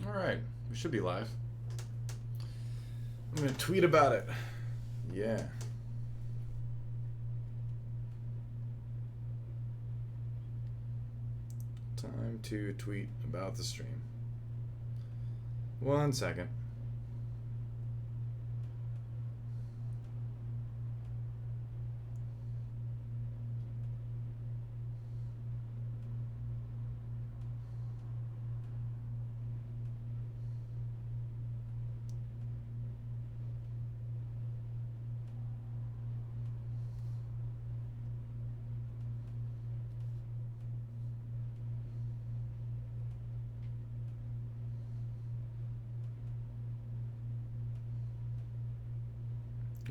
Alright, we should be live. I'm gonna tweet about it. Yeah. Time to tweet about the stream. 1 second.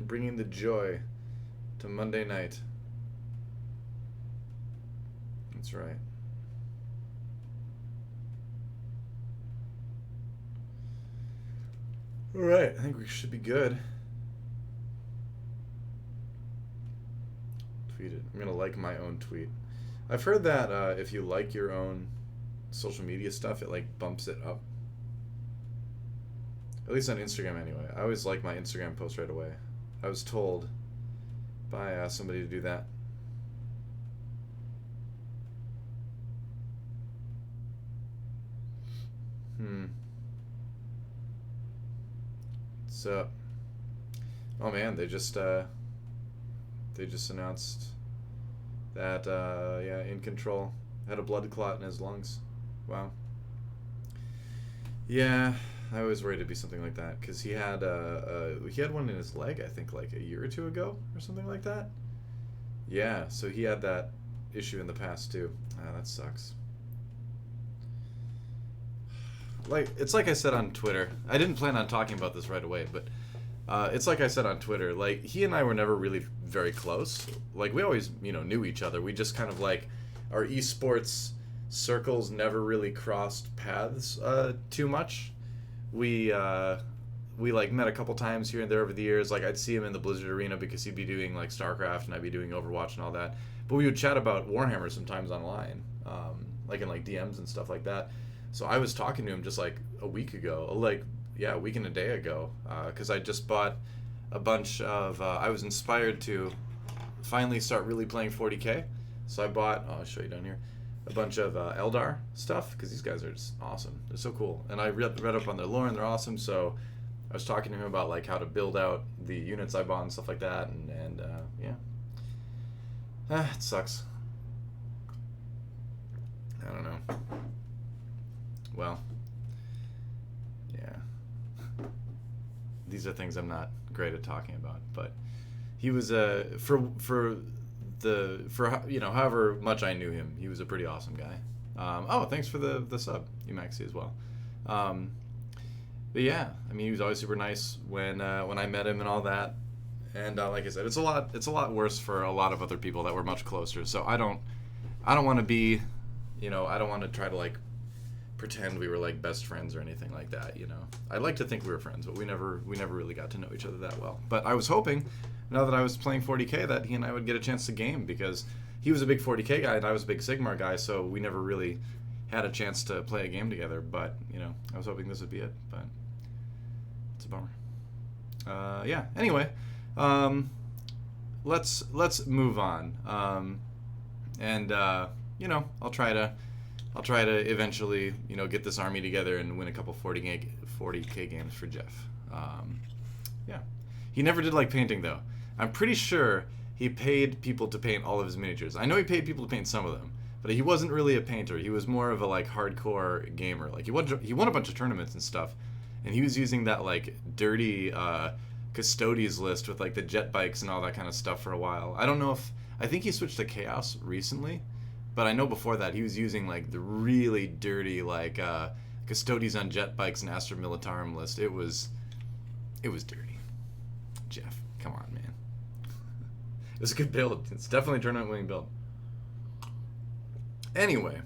Bringing the joy to Monday night. That's right. Alright, I think we should be good. Tweeted. I'm gonna like my own tweet. I've heard that if you like your own social media stuff, it like bumps it up. At least on Instagram anyway. I always like my Instagram post right away. I was told by somebody to do that. What's up? Oh man, they just announced that yeah, inControl had a blood clot in his lungs. Wow. Yeah, I was worried it'd be something like that because he had one in his leg, I think, like a year or two ago or something like that. Yeah, so he had that issue in the past too. That sucks. Like it's like I said on Twitter. I didn't plan on talking about this right away, but it's like I said on Twitter. Like he and I were never really very close. Like we always, knew each other. We just kind of like our esports circles never really crossed paths too much. We like met a couple times here and there over the years. Like I'd see him in the Blizzard arena because he'd be doing like StarCraft and I'd be doing Overwatch and all that. But we would chat about Warhammer sometimes online, like in like DMs and stuff like that. So I was talking to him just like a week ago, a week and a day ago, because I just bought a bunch of. I was inspired to finally start really playing 40K, so I bought. I'll show you down here. A bunch of Eldar stuff because these guys are just awesome. They're so cool, and I read up on their lore and they're awesome. So I was talking to him about like how to build out the units I bought and stuff like that, and yeah, it sucks. I don't know. Well, yeah. These are things I'm not great at talking about, but he was for however much I knew him, he was a pretty awesome guy. Oh, thanks for the sub, Emaxi as well. But yeah, I mean, he was always super nice when I met him and all that. And like I said, it's a lot worse for a lot of other people that were much closer. So I don't want to be, I don't want to try to like pretend we were like best friends or anything like that. I'd like to think we were friends, but we never really got to know each other that well. But I was hoping, now that I was playing 40K, that he and I would get a chance to game because he was a big 40K guy and I was a big Sigmar guy, so we never really had a chance to play a game together. But I was hoping this would be it, but it's a bummer. Yeah. Anyway, let's move on. And I'll try to eventually, get this army together and win a couple 40K games for Geoff. Yeah. He never did like painting, though. I'm pretty sure he paid people to paint all of his miniatures. I know he paid people to paint some of them, but he wasn't really a painter. He was more of a, like, hardcore gamer. Like, he won a bunch of tournaments and stuff, and he was using that, like, dirty Custodes list with, like, the jet bikes and all that kind of stuff for a while. I think he switched to Chaos recently, but I know before that he was using like the really dirty like Custodes on jet bikes and Astra Militarum list. It was dirty. Geoff, come on, man. It was a good build. It's definitely a tournament winning build. Anyway,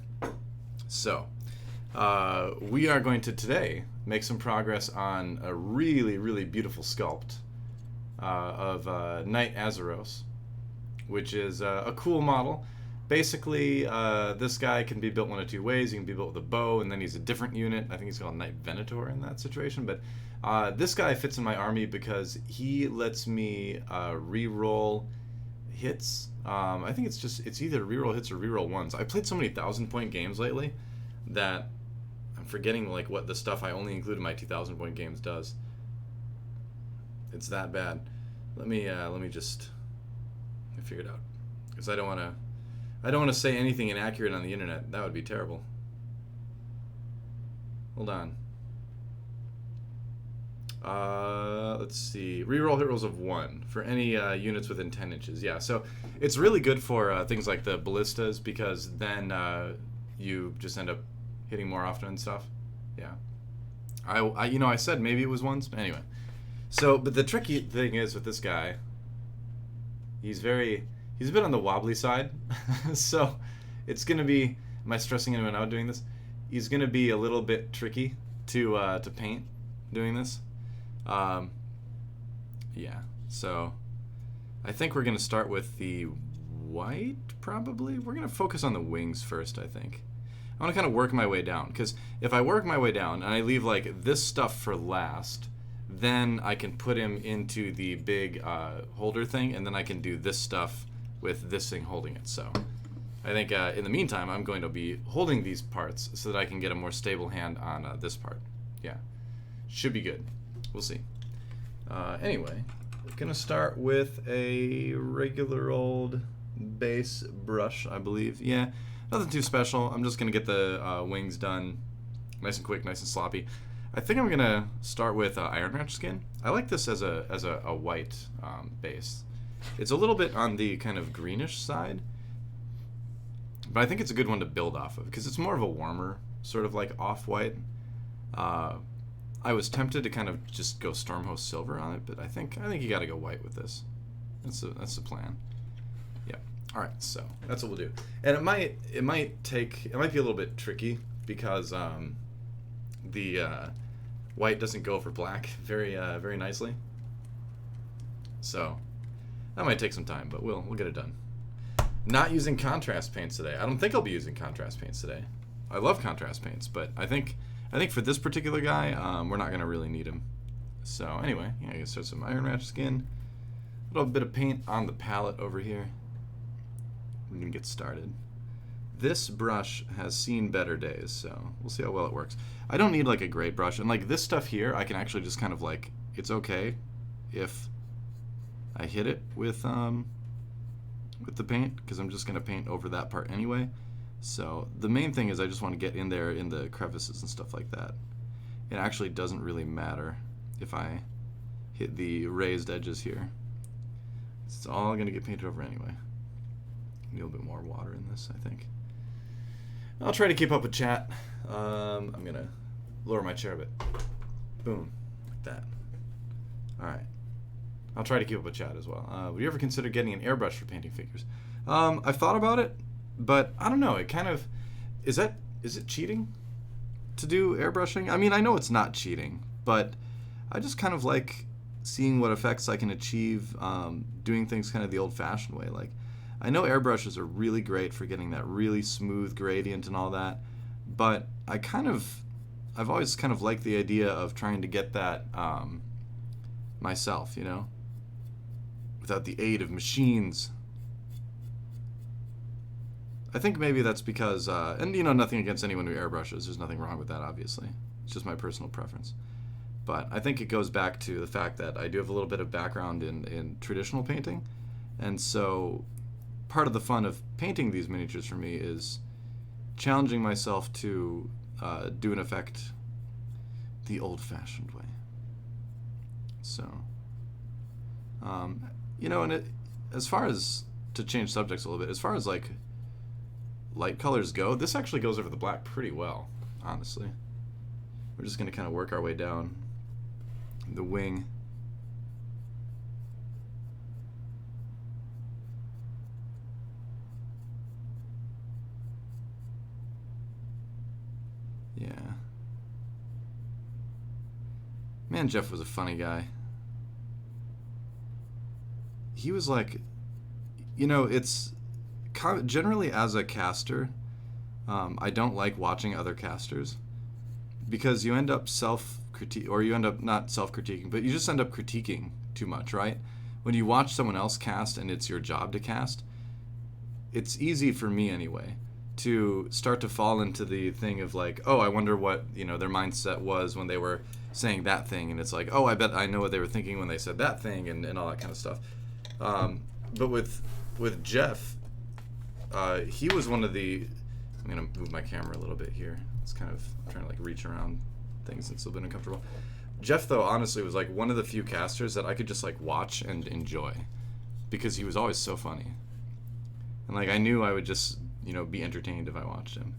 so we are going to today make some progress on a really, really beautiful sculpt of Knight Azeros, which is a cool model basically, this guy can be built one of two ways. He can be built with a bow, and then he's a different unit. I think he's called Knight Venator in that situation. But this guy fits in my army because he lets me re-roll hits. I think it's either re-roll hits or re-roll ones. I played so many 1,000-point games lately that I'm forgetting like what the stuff I only include in my 2,000-point games does. It's that bad. Let me just figure it out, because I don't want to say anything inaccurate on the internet. That would be terrible. Hold on. Let's see. Reroll hit rolls of 1 for any units within 10 inches. Yeah, so it's really good for things like the ballistas, because then you just end up hitting more often and stuff. Yeah. I said maybe it was once, but anyway. So, but the tricky thing is with this guy, he's a bit on the wobbly side. So it's going to be, am I stressing anyone out doing this? He's going to be a little bit tricky to paint doing this. Yeah, so I think we're going to start with the white, probably. We're going to focus on the wings first, I think. I want to kind of work my way down, because if I work my way down and I leave like this stuff for last, then I can put him into the big holder thing, and then I can do this stuff with this thing holding it. So I think in the meantime, I'm going to be holding these parts so that I can get a more stable hand on this part. Yeah, should be good. We'll see. Anyway, we're going to start with a regular old base brush, I believe. Yeah, nothing too special. I'm just going to get the wings done nice and quick, nice and sloppy. I think I'm going to start with Iron Ranch skin. I like this as a white base. It's a little bit on the kind of greenish side, but I think it's a good one to build off of, because it's more of a warmer, sort of like off-white. I was tempted to kind of just go Stormhost Silver on it, but I think you got to go white with this. That's the plan. Yeah. All right. So that's what we'll do. And it might be a little bit tricky, because the white doesn't go over black very nicely. So that might take some time, but we'll get it done. Not using contrast paints today. I don't think I'll be using contrast paints today. I love contrast paints, but I think for this particular guy, we're not gonna really need him. So anyway, yeah, I can start some Iron Ranch skin. A little bit of paint on the palette over here. We're gonna get started. This brush has seen better days, so we'll see how well it works. I don't need like a great brush, and like this stuff here, I can actually just kind of like, it's okay if I hit it with the paint, because I'm just gonna paint over that part anyway. So the main thing is I just want to get in there in the crevices and stuff like that. It actually doesn't really matter if I hit the raised edges here. It's all gonna get painted over anyway. Need a little bit more water in this, I think. I'll try to keep up with chat. I'm gonna lower my chair a bit. Boom, like that. All right. I'll try to keep up with chat as well. Would you ever consider getting an airbrush for painting figures? I've thought about it, but I don't know. It kind of is it cheating to do airbrushing? I mean, I know it's not cheating, but I just kind of like seeing what effects I can achieve doing things kind of the old-fashioned way. Like, I know airbrushes are really great for getting that really smooth gradient and all that, but I've always kind of liked the idea of trying to get that myself, you know, without the aid of machines. I think maybe that's because, and you know, nothing against anyone who airbrushes. There's nothing wrong with that, obviously. It's just my personal preference. But I think it goes back to the fact that I do have a little bit of background in traditional painting, and so part of the fun of painting these miniatures for me is challenging myself to do an effect the old-fashioned way. So, you know, and as far as, to change subjects a little bit, as far as like light colors go, this actually goes over the black pretty well, honestly. We're just going to kind of work our way down the wing. Yeah. Man, Geoff was a funny guy. He was like, you know, it's generally as a caster, I don't like watching other casters because you end up not self-critiquing, but you just end up critiquing too much, right? When you watch someone else cast and it's your job to cast, it's easy for me anyway to start to fall into the thing of like, oh, I wonder what, their mindset was when they were saying that thing, and it's like, oh, I bet I know what they were thinking when they said that thing, and all that kind of stuff. But with Geoff, he was one of the. I'm gonna move my camera a little bit here. It's kind of trying to like reach around things and still been uncomfortable. Geoff, though, honestly was like one of the few casters that I could just like watch and enjoy because he was always so funny, and like I knew I would just be entertained if I watched him,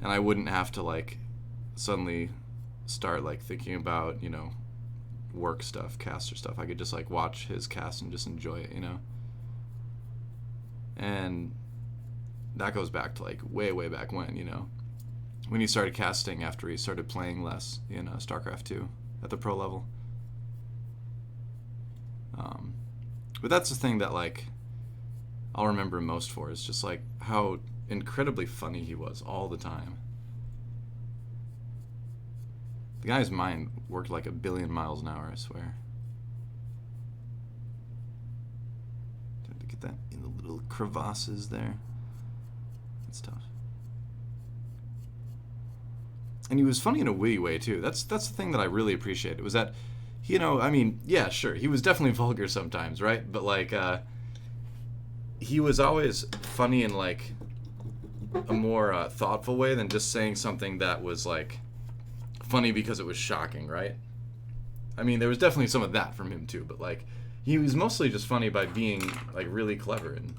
and I wouldn't have to like suddenly start like thinking about work stuff, caster stuff. I could just like watch his cast and just enjoy it, and that goes back to like way back when he started casting after he started playing less in StarCraft 2 at the pro level. But that's the thing that like I'll remember him most for, is just like how incredibly funny he was all the time. The guy's mind worked like 1 billion miles an hour, I swear. Trying to get that in the little crevasses there. It's tough. And he was funny in a witty way too. That's the thing that I really appreciated, was that, yeah, sure, he was definitely vulgar sometimes, right? But like, he was always funny in like a more thoughtful way than just saying something that was like funny because it was shocking, right? I mean, there was definitely some of that from him too, but like, he was mostly just funny by being like really clever and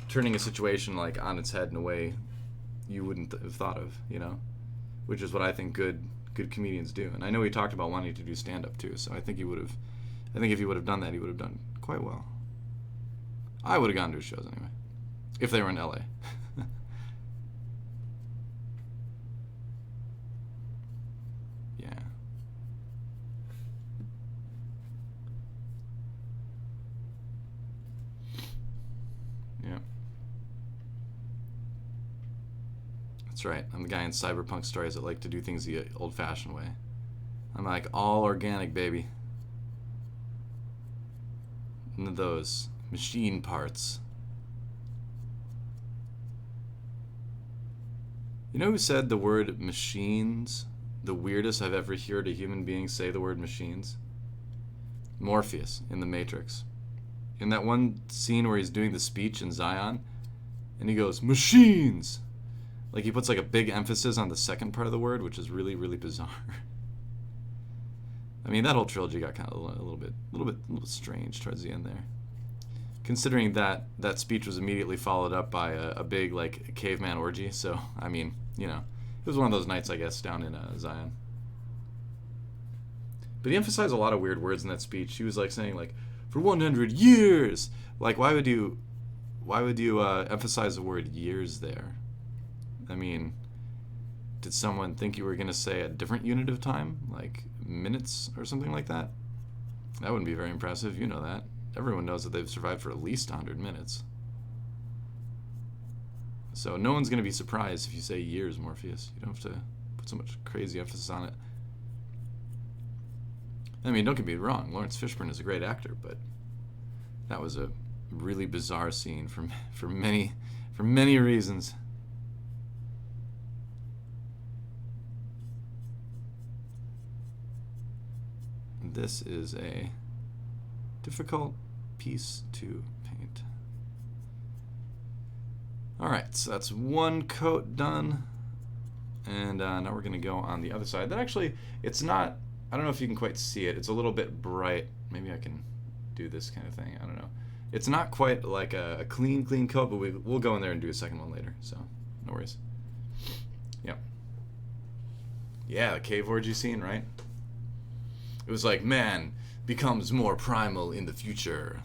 turning a situation like on its head in a way you wouldn't have thought of, which is what I think good comedians do. And I know he talked about wanting to do stand-up too, so I think if he would have done that, he would have done quite well. I would have gone to his shows anyway, if they were in LA. Yeah. Yeah. That's right. I'm the guy in cyberpunk stories that like to do things the old-fashioned way. I'm like, all organic, baby. None of those machine parts. You know who said the word machines? The weirdest I've ever heard a human being say the word machines? Morpheus in The Matrix. In that one scene where he's doing the speech in Zion, and he goes, machines! Like, he puts like a big emphasis on the second part of the word, which is really, really bizarre. I mean, that whole trilogy got kind of a little bit strange towards the end there. Considering that speech was immediately followed up by a big like caveman orgy, so I mean, it was one of those nights, I guess, down in Zion. But he emphasized a lot of weird words in that speech. He was like saying like, for 100 years. Like, why would you emphasize the word years there? I mean, did someone think you were going to say a different unit of time, like minutes or something like that? That wouldn't be very impressive. You know that. Everyone knows that they've survived for at least 100 minutes. So no one's going to be surprised if you say years, Morpheus. You don't have to put so much crazy emphasis on it. I mean, don't get me wrong. Lawrence Fishburne is a great actor, but that was a really bizarre scene for many reasons. This is a difficult piece to paint. Alright, so that's one coat done. And now we're going to go on the other side. That actually, it's not, I don't know if you can quite see it. It's a little bit bright. Maybe I can do this kind of thing. I don't know. It's not quite like a clean coat, but we'll go in there and do a second one later. So, no worries. Yep. Yeah, the cave orgy scene, right? It was like, man becomes more primal in the future.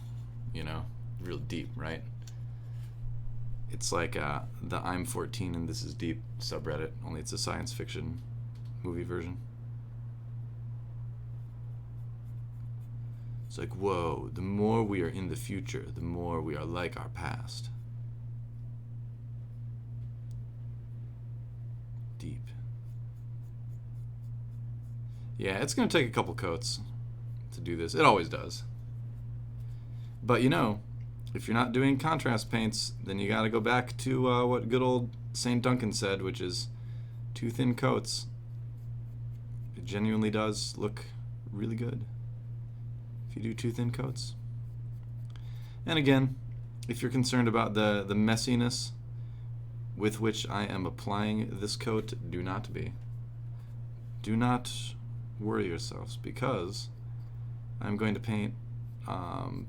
Real deep, right? It's like the I'm 14 and This Is Deep subreddit, only it's a science fiction movie version. It's like, whoa, the more we are in the future, the more we are like our past. deep. Yeah, it's going to take a couple coats to do this. It always does. But you know, if you're not doing contrast paints, then you got to go back to what good old St. Duncan said, which is 2 thin coats. It genuinely does look really good if you do 2 thin coats. And again, if you're concerned about the messiness with which I am applying this coat, do not be. Do not worry yourselves, because I'm going to paint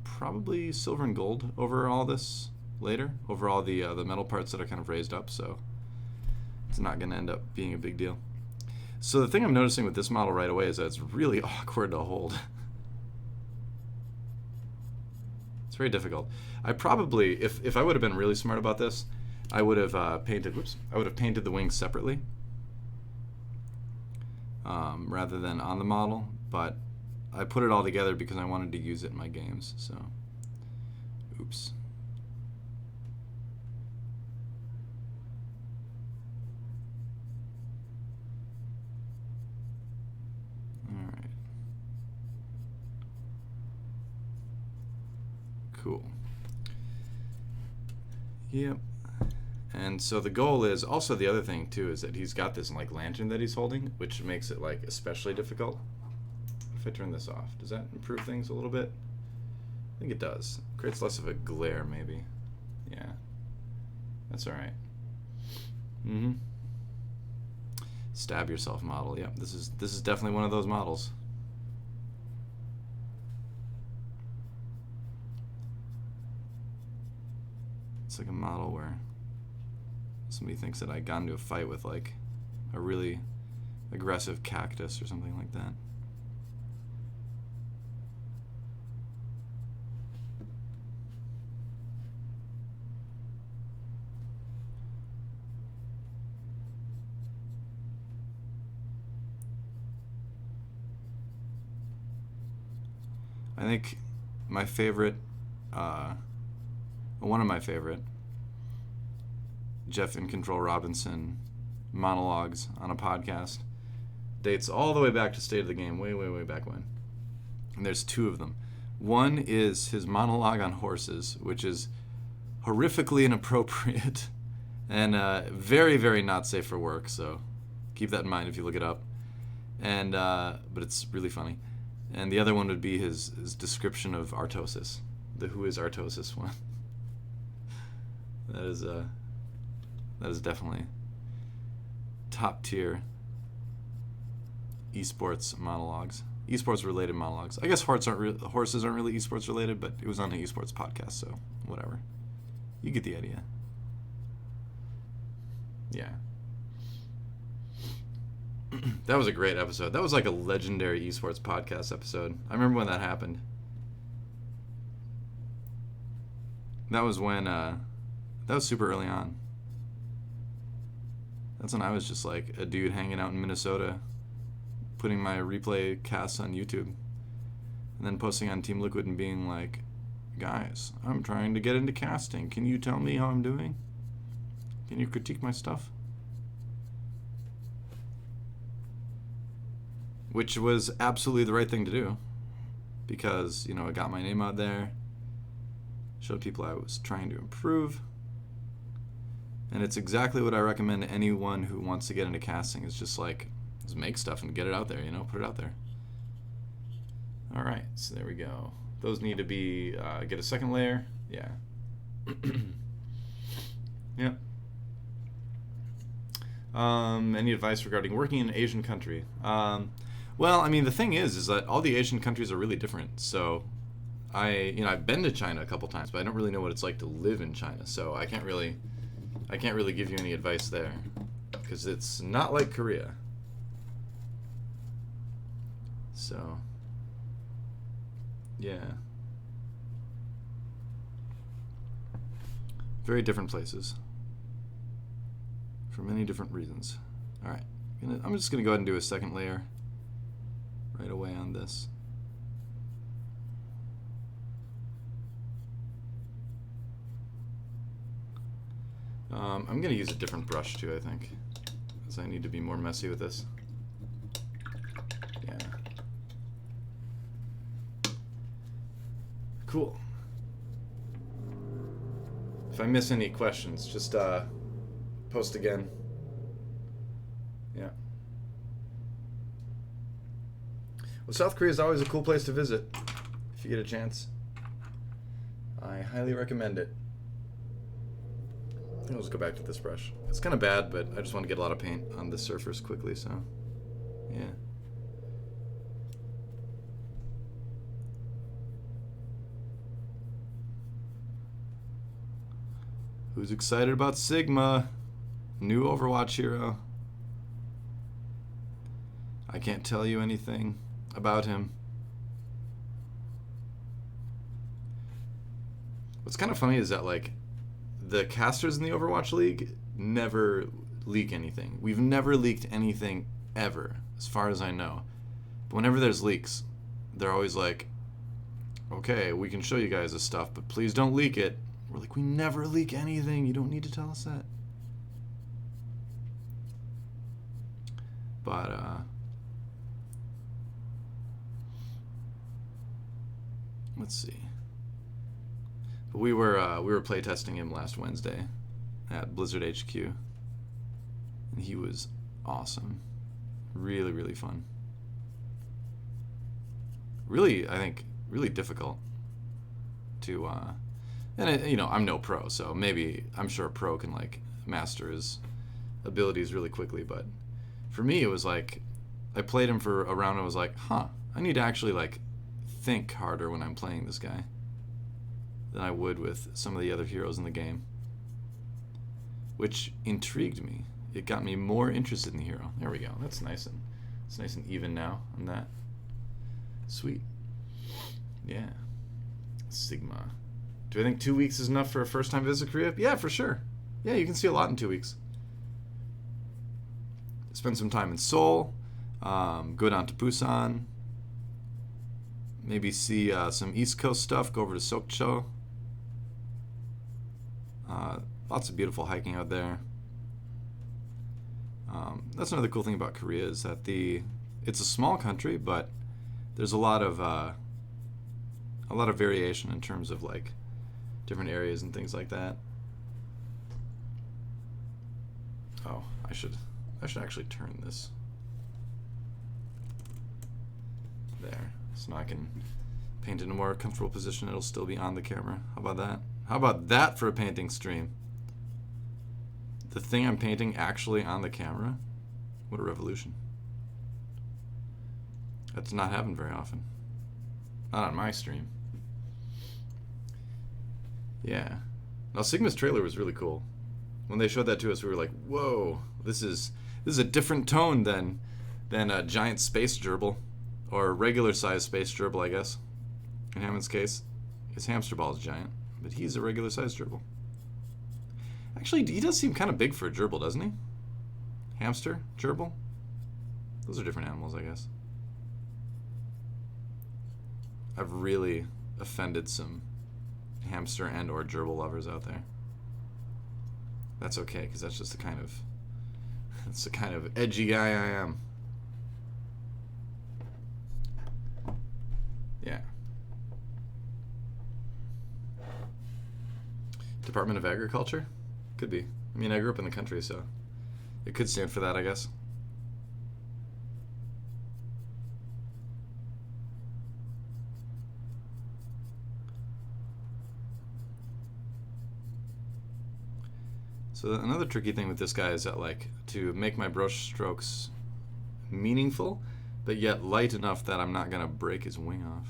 probably silver and gold over all this later, over all the metal parts that are kind of raised up, so it's not going to end up being a big deal. So the thing I'm noticing with this model right away is that it's really awkward to hold. It's very difficult. I probably, if I would have been really smart about this, I would have painted the wings separately rather than on the model, but I put it all together because I wanted to use it in my games, so oops. Alright. Cool. Yep. And so the goal is, also the other thing too, is that he's got this like lantern that he's holding, which makes it like especially difficult. If I turn this off, does that improve things a little bit? I think it does. Creates less of a glare, maybe. Yeah. That's alright. Stab yourself model. Yep, this is definitely one of those models. It's like a model where somebody thinks that I got into a fight with like a really aggressive cactus or something like that. I think my favorite, one of my favorite Geoff inControl Robinson monologues on a podcast dates all the way back to State of the Game, way back when. And there's 2 of them. One is his monologue on horses, which is horrifically inappropriate and very, very not safe for work, so keep that in mind if you look it up. And but it's really funny. And the other one would be his description of artosis, the who is artosis one. That is definitely top tier esports monologues, esports related monologues. I guess horses aren't really esports related, but it was on an esports podcast, so whatever. You get the idea. Yeah. That was a great episode. That was like a legendary esports podcast episode. I remember when that happened. That was when, that was super early on. That's when I was just like a dude hanging out in Minnesota, putting my replay casts on YouTube, and then posting on Team Liquid and being like, guys, I'm trying to get into casting. Can you tell me how I'm doing? Can you critique my stuff? Which was absolutely the right thing to do, because, you know, it got my name out there, showed people I was trying to improve, and it's exactly what I recommend to anyone who wants to get into casting, is just like, just make stuff and get it out there, you know, put it out there. Alright, so there we go. Those need to be, get a second layer, yeah. Yep. Any advice regarding working in an Asian country? Well, I mean, the thing is that all the Asian countries are really different. So, I've been to China a couple times, but I don't really know what it's like to live in China. So I can't really give you any advice there, because it's not like Korea. So, yeah, very different places for many different reasons. All right, I'm just gonna go ahead and do a second layer right away on this. I'm going to use a different brush too, I think. because I need to be more messy with this. Yeah. Cool. If I miss any questions, just post again. Yeah. Well, South Korea is always a cool place to visit if you get a chance. I highly recommend it. I'll just go back to this brush. It's kind of bad, but I just want to get a lot of paint on this surface quickly, so yeah. Who's excited about Sigma? New Overwatch hero. I can't tell you anything about him. What's kind of funny is that, like, the casters in the Overwatch League never leak anything. We've never leaked anything ever, as far as I know. But whenever there's leaks, they're always like, okay, we can show you guys this stuff, but please don't leak it. We're like, we never leak anything. You don't need to tell us that. But, let's see. But we were playtesting him last Wednesday at Blizzard HQ, and he was awesome. Really, really fun. Really, I think, really difficult to, and you know, I'm no pro, so maybe I'm sure a pro can like master his abilities really quickly. But for me, it was like I played him for a round and I was like, huh, I need to actually like think harder when I'm playing this guy than I would with some of the other heroes in the game, which intrigued me. It got me more interested in the hero. There we go. That's nice and it's nice and even now on that. Sweet. Yeah. Sigma. Do I think 2 weeks is enough for a first-time visit to Korea? Yeah, for sure. Yeah, you can see a lot in 2 weeks. Spend some time in Seoul. Go down to Busan. Maybe see some East Coast stuff. Go over to Sokcho. Lots of beautiful hiking out there. That's another cool thing about Korea is that it's a small country, but there's a lot of variation in terms of like different areas and things like that. Oh, I should actually turn this there, so now I can paint in a more comfortable position. It'll still be on the camera. How about that? How about that for a painting stream? The thing I'm painting actually on the camera? What a revolution. That does not happen very often. Not on my stream. Yeah. Now Sigma's trailer was really cool. When they showed that to us, we were like, whoa, this is a different tone than a giant space gerbil. Or a regular sized space gerbil, I guess. In Hammond's case, his hamster ball is giant, but he's a regular sized gerbil. Actually, he does seem kind of big for a gerbil, doesn't he? Hamster, gerbil? Those are different animals, I guess. I've really offended some hamster and or gerbil lovers out there. That's okay, because that's the kind of edgy guy I am. Yeah. Department of Agriculture? Could be. I mean, I grew up in the country, so it could stand for that, I guess. So another tricky thing with this guy is that, like, to make my brush strokes meaningful, but yet light enough that I'm not going to break his wing off.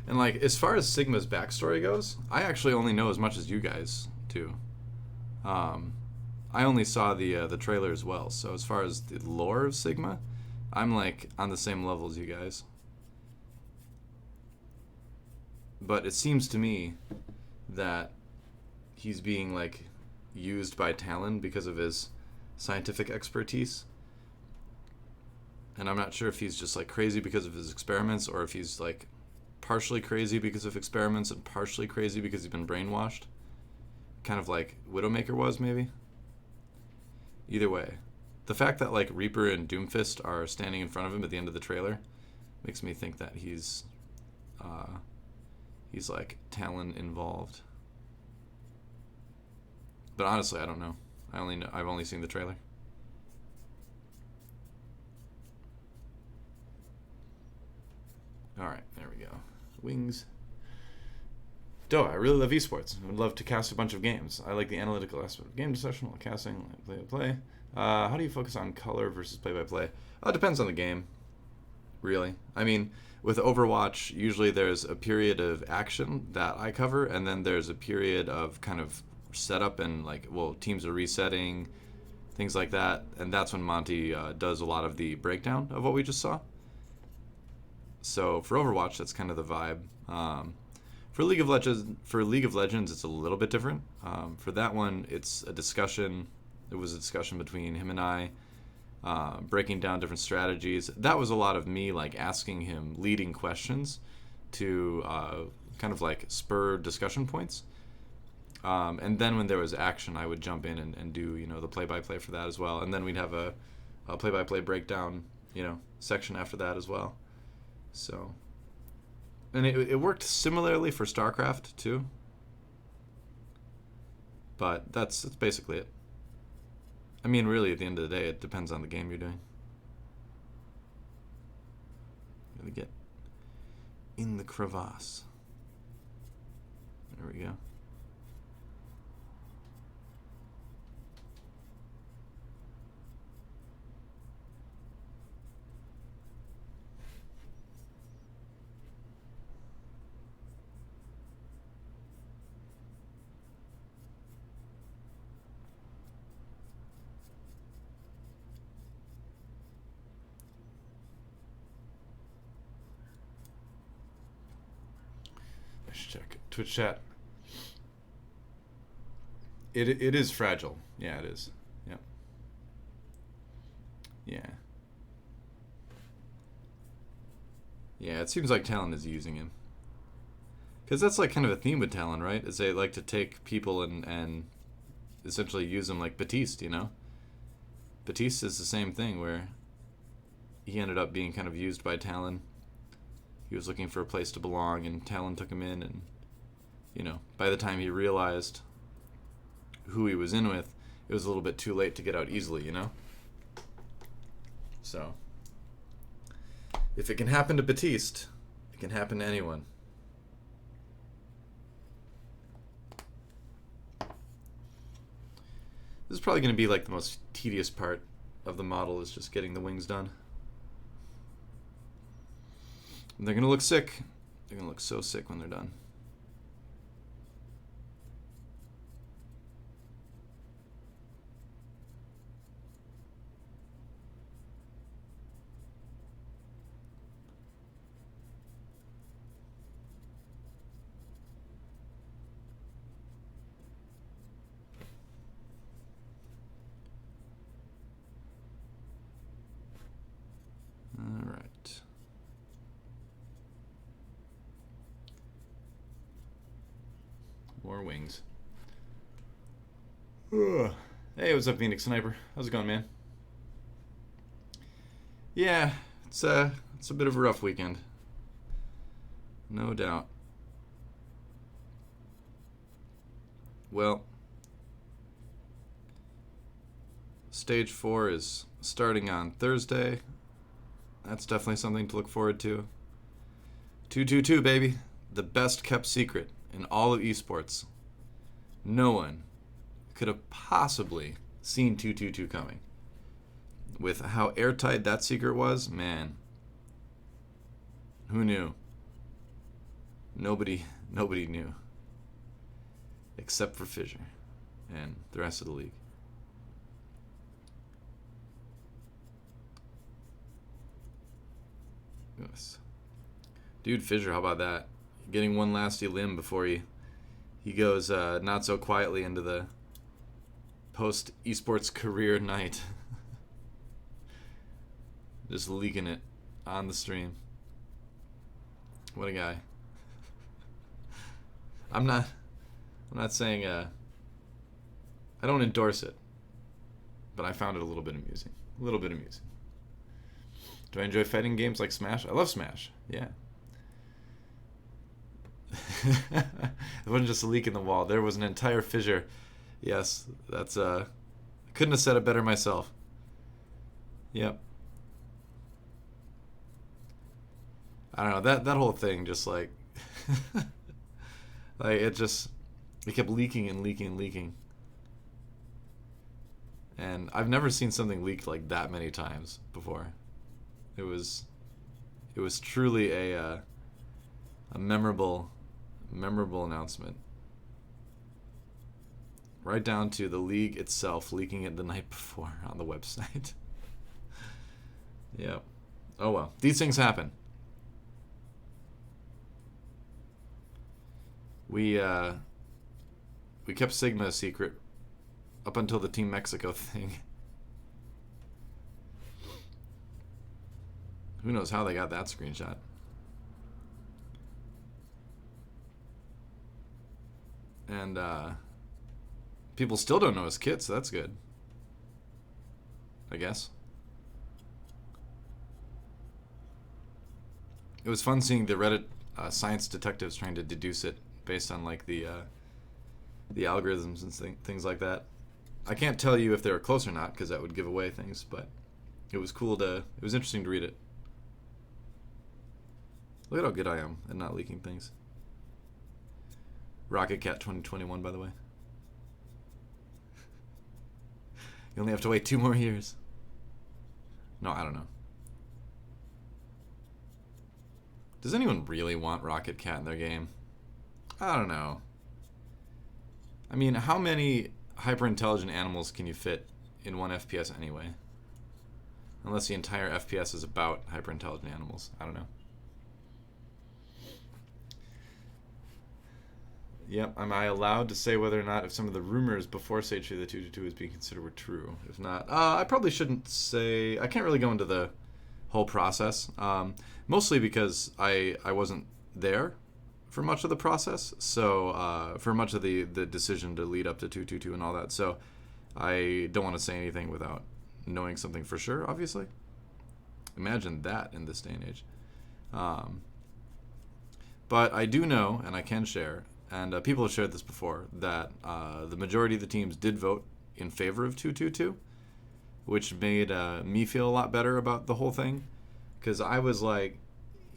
And like, as far as Sigma's backstory goes, I actually only know as much as you guys do. I only saw the trailer as well, so as far as the lore of Sigma, I'm like on the same level as you guys. But it seems to me that he's being like used by Talon because of his scientific expertise. And I'm not sure if he's just like crazy because of his experiments, or if he's like partially crazy because of experiments and partially crazy because he's been brainwashed. Kind of like Widowmaker was, maybe. Either way, the fact that like Reaper and Doomfist are standing in front of him at the end of the trailer makes me think that he's like Talon involved. But honestly, I don't know. I've only seen the trailer. All right, there we go. Wings. Doa, I really love esports. I would love to cast a bunch of games. I like the analytical aspect of game discussion while casting, like play-by-play. How do you focus on color versus play-by-play? It depends on the game, really. I mean, with Overwatch, usually there's a period of action that I cover, and then there's a period of kind of setup and like, well, teams are resetting, things like that, and that's when Monty does a lot of the breakdown of what we just saw. So for Overwatch, that's kind of the vibe. For League of Legends, it's a little bit different. For that one, it's a discussion. It was a discussion between him and I, breaking down different strategies. That was a lot of me like asking him leading questions to kind of like spur discussion points. And then when there was action, I would jump in and do, you know, the play-by-play for that as well. And then we'd have a play-by-play breakdown, you know, section after that as well. So, and it worked similarly for StarCraft too. But that's basically it. I mean, really, at the end of the day, it depends on the game you're doing. Gotta get in the crevasse. There we go. I should check Twitch chat. It is fragile. Yeah, it is. Yep. Yeah. Yeah, it seems like Talon is using him. Because that's like kind of a theme with Talon, right? Is they like to take people and essentially use them like Batiste, you know? Batiste is the same thing, where he ended up being kind of used by Talon. He was looking for a place to belong, and Talon took him in, and, you know, by the time he realized who he was in with, it was a little bit too late to get out easily, you know? So, if it can happen to Batiste, it can happen to anyone. This is probably going to be like the most tedious part of the model, is just getting the wings done. And they're going to look sick. They're going to look so sick when they're done. All right. More wings. Ugh. Hey, what's up, Phoenix Sniper? How's it going, man? Yeah, it's a bit of a rough weekend. No doubt. Well, Stage 4 is starting on Thursday. That's definitely something to look forward to. 222, baby. The best kept secret in all of esports. No one could have possibly seen 222 coming. With how airtight that secret was, man. Who knew? Nobody knew. Except for Fissure and the rest of the league. Yes. Dude, Fissure, how about that? Getting one lasty limb before he He goes not so quietly into the post esports career night. Just leaking it on the stream. What a guy. I'm not saying I don't endorse it, but I found it a little bit amusing. A little bit amusing. Do I enjoy fighting games like Smash? I love Smash. Yeah. It wasn't just a leak in the wall. There was an entire fissure. Yes, that's I couldn't have said it better myself. Yep. I don't know, that whole thing just like like it kept leaking and leaking and leaking. And I've never seen something leaked like that many times before. It was truly a memorable announcement. Right down to the league itself leaking it the night before on the website. Yeah. Oh well, these things happen. We kept Sigma a secret up until the Team Mexico thing. Who knows how they got that screenshot? And people still don't know his kit, so that's good, I guess. It was fun seeing the Reddit science detectives trying to deduce it based on like the algorithms and things like that. I can't tell you if they were close or not because that would give away things, but it was cool it was interesting to read it. Look at how good I am at not leaking things. Rocket Cat 2021, by the way. You only have to wait 2 more years. No, I don't know. Does anyone really want Rocket Cat in their game? I don't know. I mean, how many hyper-intelligent animals can you fit in one FPS anyway? Unless the entire FPS is about hyper-intelligent animals. I don't know. Yep, am I allowed to say whether or not if some of the rumors before Stage 3 of the 222 is being considered were true? If not, I probably shouldn't say. I can't really go into the whole process, mostly because I wasn't there for much of the process, so for much of the decision to lead up to 222 and all that, so I don't want to say anything without knowing something for sure, obviously. Imagine that in this day and age. But I do know, and I can share, and people have shared this before, that the majority of the teams did vote in favor of 222, which made me feel a lot better about the whole thing, because I was like,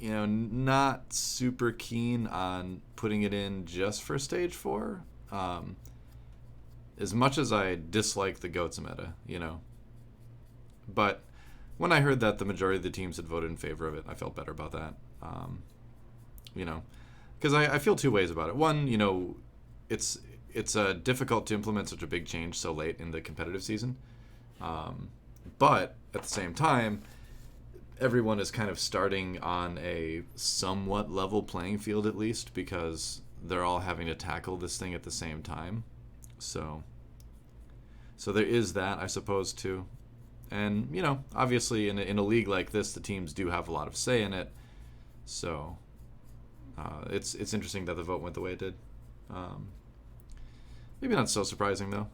not super keen on putting it in just for Stage 4. As much as I dislike the GOATS meta, But when I heard that the majority of the teams had voted in favor of it, I felt better about that. Because I feel 2 ways about it. One, it's difficult to implement such a big change so late in the competitive season. But at the same time, everyone is kind of starting on a somewhat level playing field, at least, because they're all having to tackle this thing at the same time. So there is that, I suppose, too. And, obviously in a league like this, the teams do have a lot of say in it. So it's interesting that the vote went the way it did. Maybe not so surprising, though.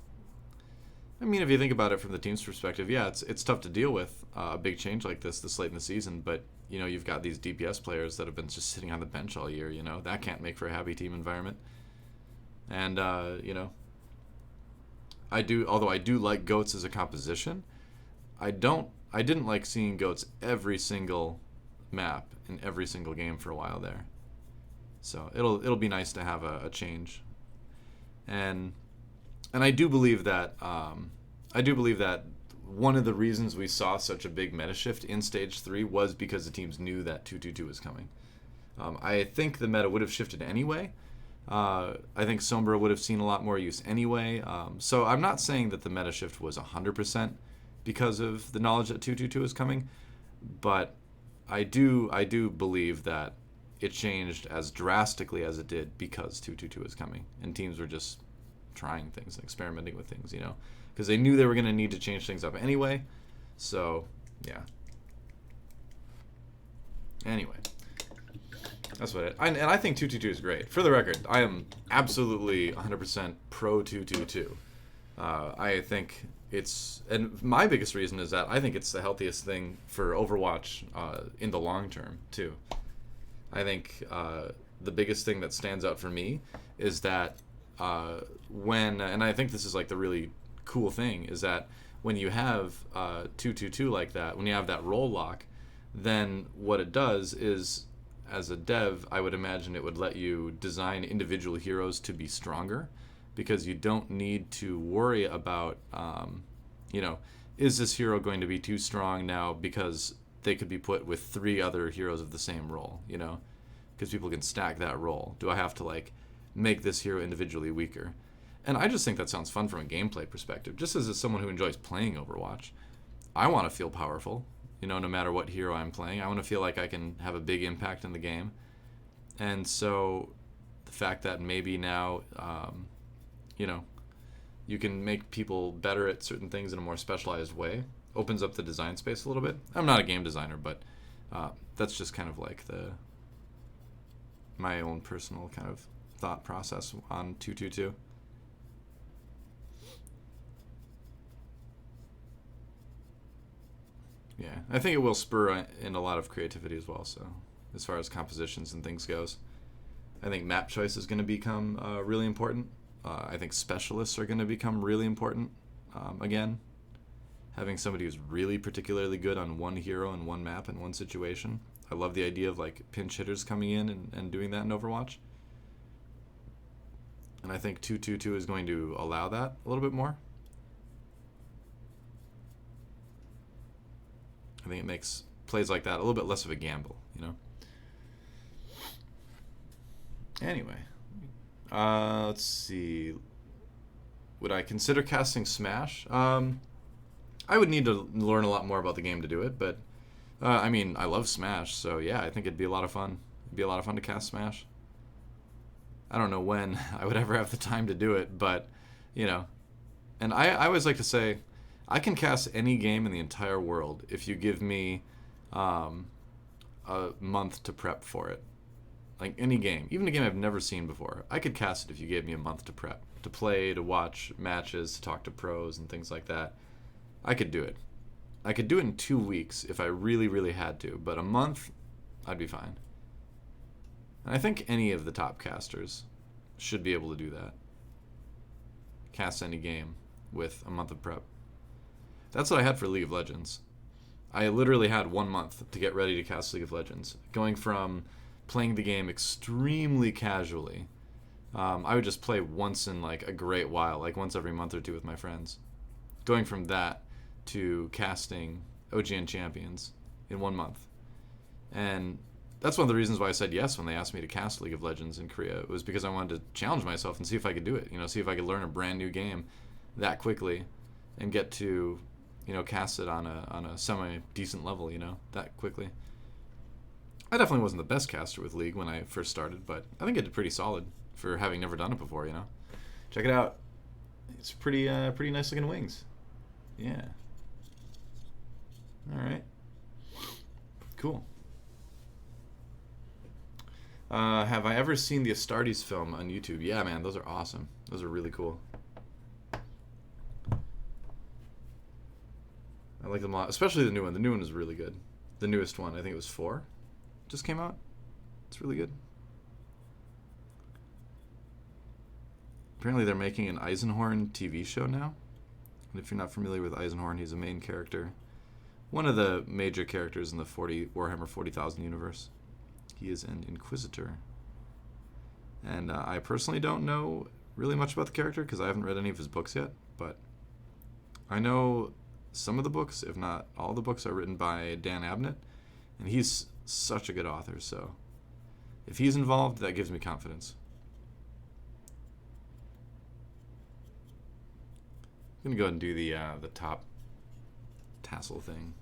I mean, if you think about it from the team's perspective, yeah, it's tough to deal with a big change like this late in the season. But, you've got these DPS players that have been just sitting on the bench all year, That can't make for a happy team environment. And, although I do like GOATS as a composition, I didn't like seeing GOATS every single map in every single game for a while there. So it'll be nice to have a change. And I do believe that one of the reasons we saw such a big meta shift in Stage 3 was because the teams knew that 222 was coming. I think the meta would have shifted anyway. I think Sombra would have seen a lot more use anyway. So I'm not saying that the meta shift was 100% because of the knowledge that 222 is coming, but I do believe that it changed as drastically as it did because 222 is coming, and teams were just trying things and experimenting with things, because they knew they were going to need to change things up anyway. So, yeah. Anyway, that's what and I think 222 is great. For the record, I am absolutely 100% pro 222. I think and my biggest reason is that I think it's the healthiest thing for Overwatch in the long term, too. I think the biggest thing that stands out for me is that and I think this is like the really cool thing, is that when you have 222 like that, when you have that role lock, then what it does is, as a dev, I would imagine it would let you design individual heroes to be stronger, because you don't need to worry about, is this hero going to be too strong now because they could be put with 3 other heroes of the same role, because people can stack that role. Do I have to make this hero individually weaker? And I just think that sounds fun from a gameplay perspective. Just as someone who enjoys playing Overwatch, I want to feel powerful, no matter what hero I'm playing. I want to feel like I can have a big impact in the game. And so the fact that maybe now, you can make people better at certain things in a more specialized way opens up the design space a little bit. I'm not a game designer, but that's just kind of like my own personal kind of thought process on 222. Yeah, I think it will spur in a lot of creativity as well. So, as far as compositions and things goes, I think map choice is going to become really important. I think specialists are going to become really important. Again, having somebody who's really particularly good on one hero and one map and one situation. I love the idea of pinch hitters coming in and doing that in Overwatch. And I think 222 is going to allow that a little bit more. I think it makes plays like that a little bit less of a gamble, Anyway, let's see. Would I consider casting Smash? I would need to learn a lot more about the game to do it, but I love Smash, so yeah, I think it'd be a lot of fun. It'd be a lot of fun to cast Smash. I don't know when I would ever have the time to do it, but, and I always like to say, I can cast any game in the entire world if you give me a month to prep for it. Like any game, even a game I've never seen before, I could cast it if you gave me a month to prep, to play, to watch matches, to talk to pros and things like that. I could do it. I could do it in 2 weeks if I really, really had to, but a month, I'd be fine. And I think any of the top casters should be able to do that. Cast any game with a month of prep. That's what I had for League of Legends. I literally had 1 month to get ready to cast League of Legends. Going from playing the game extremely casually, I would just play once in a great while, once every month or 2 with my friends. Going from that to casting OGN Champions in 1 month. And that's one of the reasons why I said yes when they asked me to cast League of Legends in Korea. It was because I wanted to challenge myself and see if I could do it. See if I could learn a brand new game that quickly and get to, cast it on a semi-decent level, that quickly. I definitely wasn't the best caster with League when I first started, but I think I did pretty solid for having never done it before, Check it out. It's pretty nice looking wings. Yeah. All right. Cool. Have I ever seen the Astartes film on YouTube? Yeah, man, those are awesome. Those are really cool. I like them a lot, especially the new one. The new one is really good. The newest one, I think it was 4, just came out. It's really good. Apparently they're making an Eisenhorn TV show now. And if you're not familiar with Eisenhorn, he's a main character. One of the major characters in the Warhammer 40,000 universe. He is an Inquisitor. And I personally don't know really much about the character because I haven't read any of his books yet. But I know some of the books, if not all the books, are written by Dan Abnett. And he's such a good author, so if he's involved, that gives me confidence. I'm going to go ahead and do the top tassel thing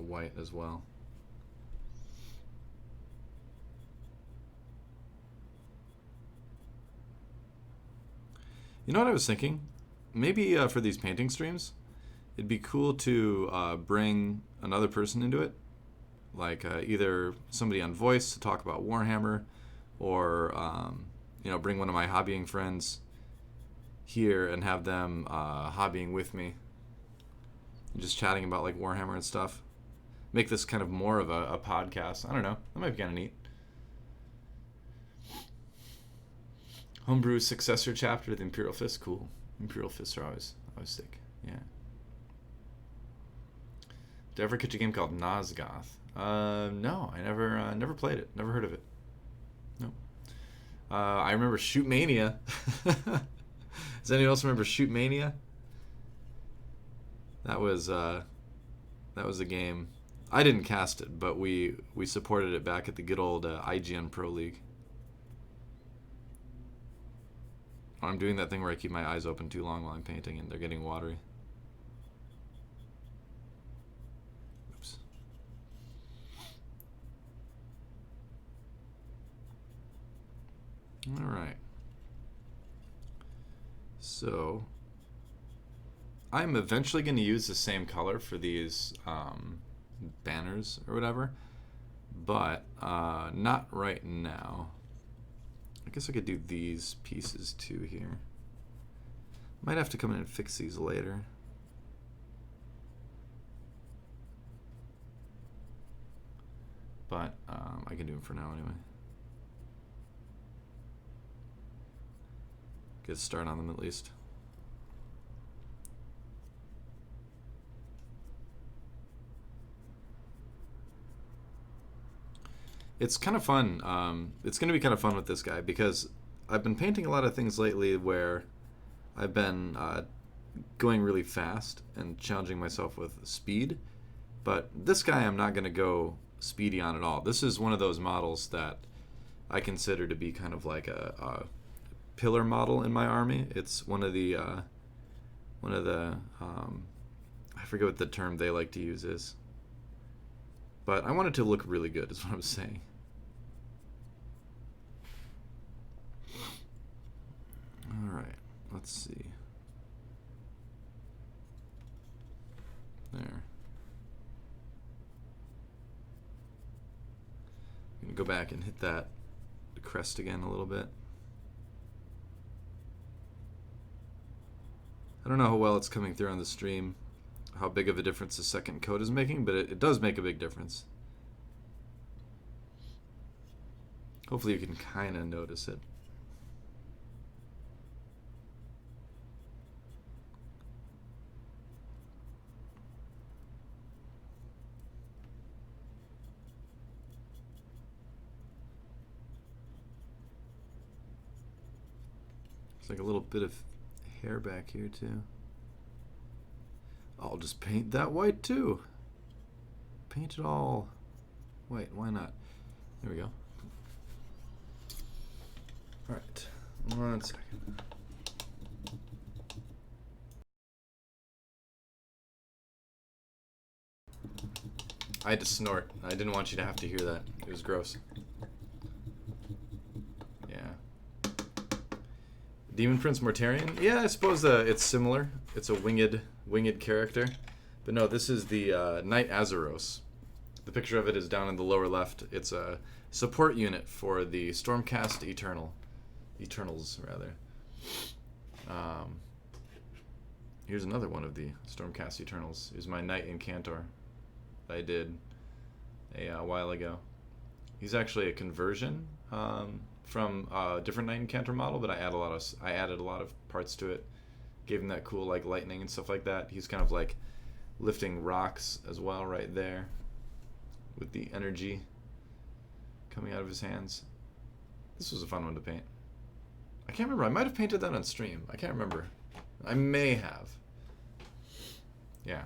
white as well. You know what I was thinking? Maybe for these painting streams, it'd be cool to bring another person into it, like either somebody on voice to talk about Warhammer, or bring one of my hobbying friends here and have them hobbying with me, just chatting about like Warhammer and stuff. Make this kind of more of a podcast. I don't know. That might be kind of neat. Homebrew successor chapter of the Imperial Fist. Cool. Imperial Fists are always sick. Yeah. Did I ever catch a game called Nosgoth? No, I never played it. Never heard of it. No. I remember Shoot Mania. Does anyone else remember Shoot Mania? That was a game. I didn't cast it, but we supported it back at the good old IGN Pro League. I'm doing that thing where I keep my eyes open too long while I'm painting and they're getting watery. Oops. All right. So I'm eventually going to use the same color for these banners or whatever, but not right now. I guess I could do these pieces too here. Might have to come in and fix these later. But I can do them for now anyway. Get a start on them at least. It's kind of fun. It's going to be kind of fun with this guy because I've been painting a lot of things lately where I've been going really fast and challenging myself with speed. But this guy I'm not going to go speedy on at all. This is one of those models that I consider to be kind of like a pillar model in my army. It's one of the I forget what the term they like to use is. But I want it to look really good, is what I'm saying. All right, let's see. There. I'm going to go back and hit that crest again a little bit. I don't know how well it's coming through on the stream, how big of a difference the second coat is making, but it does make a big difference. Hopefully you can kind of notice it. It's like a little bit of hair back here too. I'll just paint that white too. Paint it all white. Why not? There we go. All right. 1 second. I had to snort. I didn't want you to have to hear that. It was gross. Yeah. Demon Prince Mortarion? Yeah, I suppose it's similar. It's a winged character. But no, this is the Knight Azeros. The picture of it is down in the lower left. It's a support unit for the Stormcast Eternals, rather. Here's another one of the Stormcast Eternals. Here's my Knight inControl that I did a while ago. He's actually a conversion from a different Knight inControl model, but I added a lot of parts to it. Gave him that cool like lightning and stuff like that. He's kind of like lifting rocks as well right there with the energy coming out of his hands. This was a fun one to paint. I can't remember. I might have painted that on stream. I can't remember. I may have. Yeah.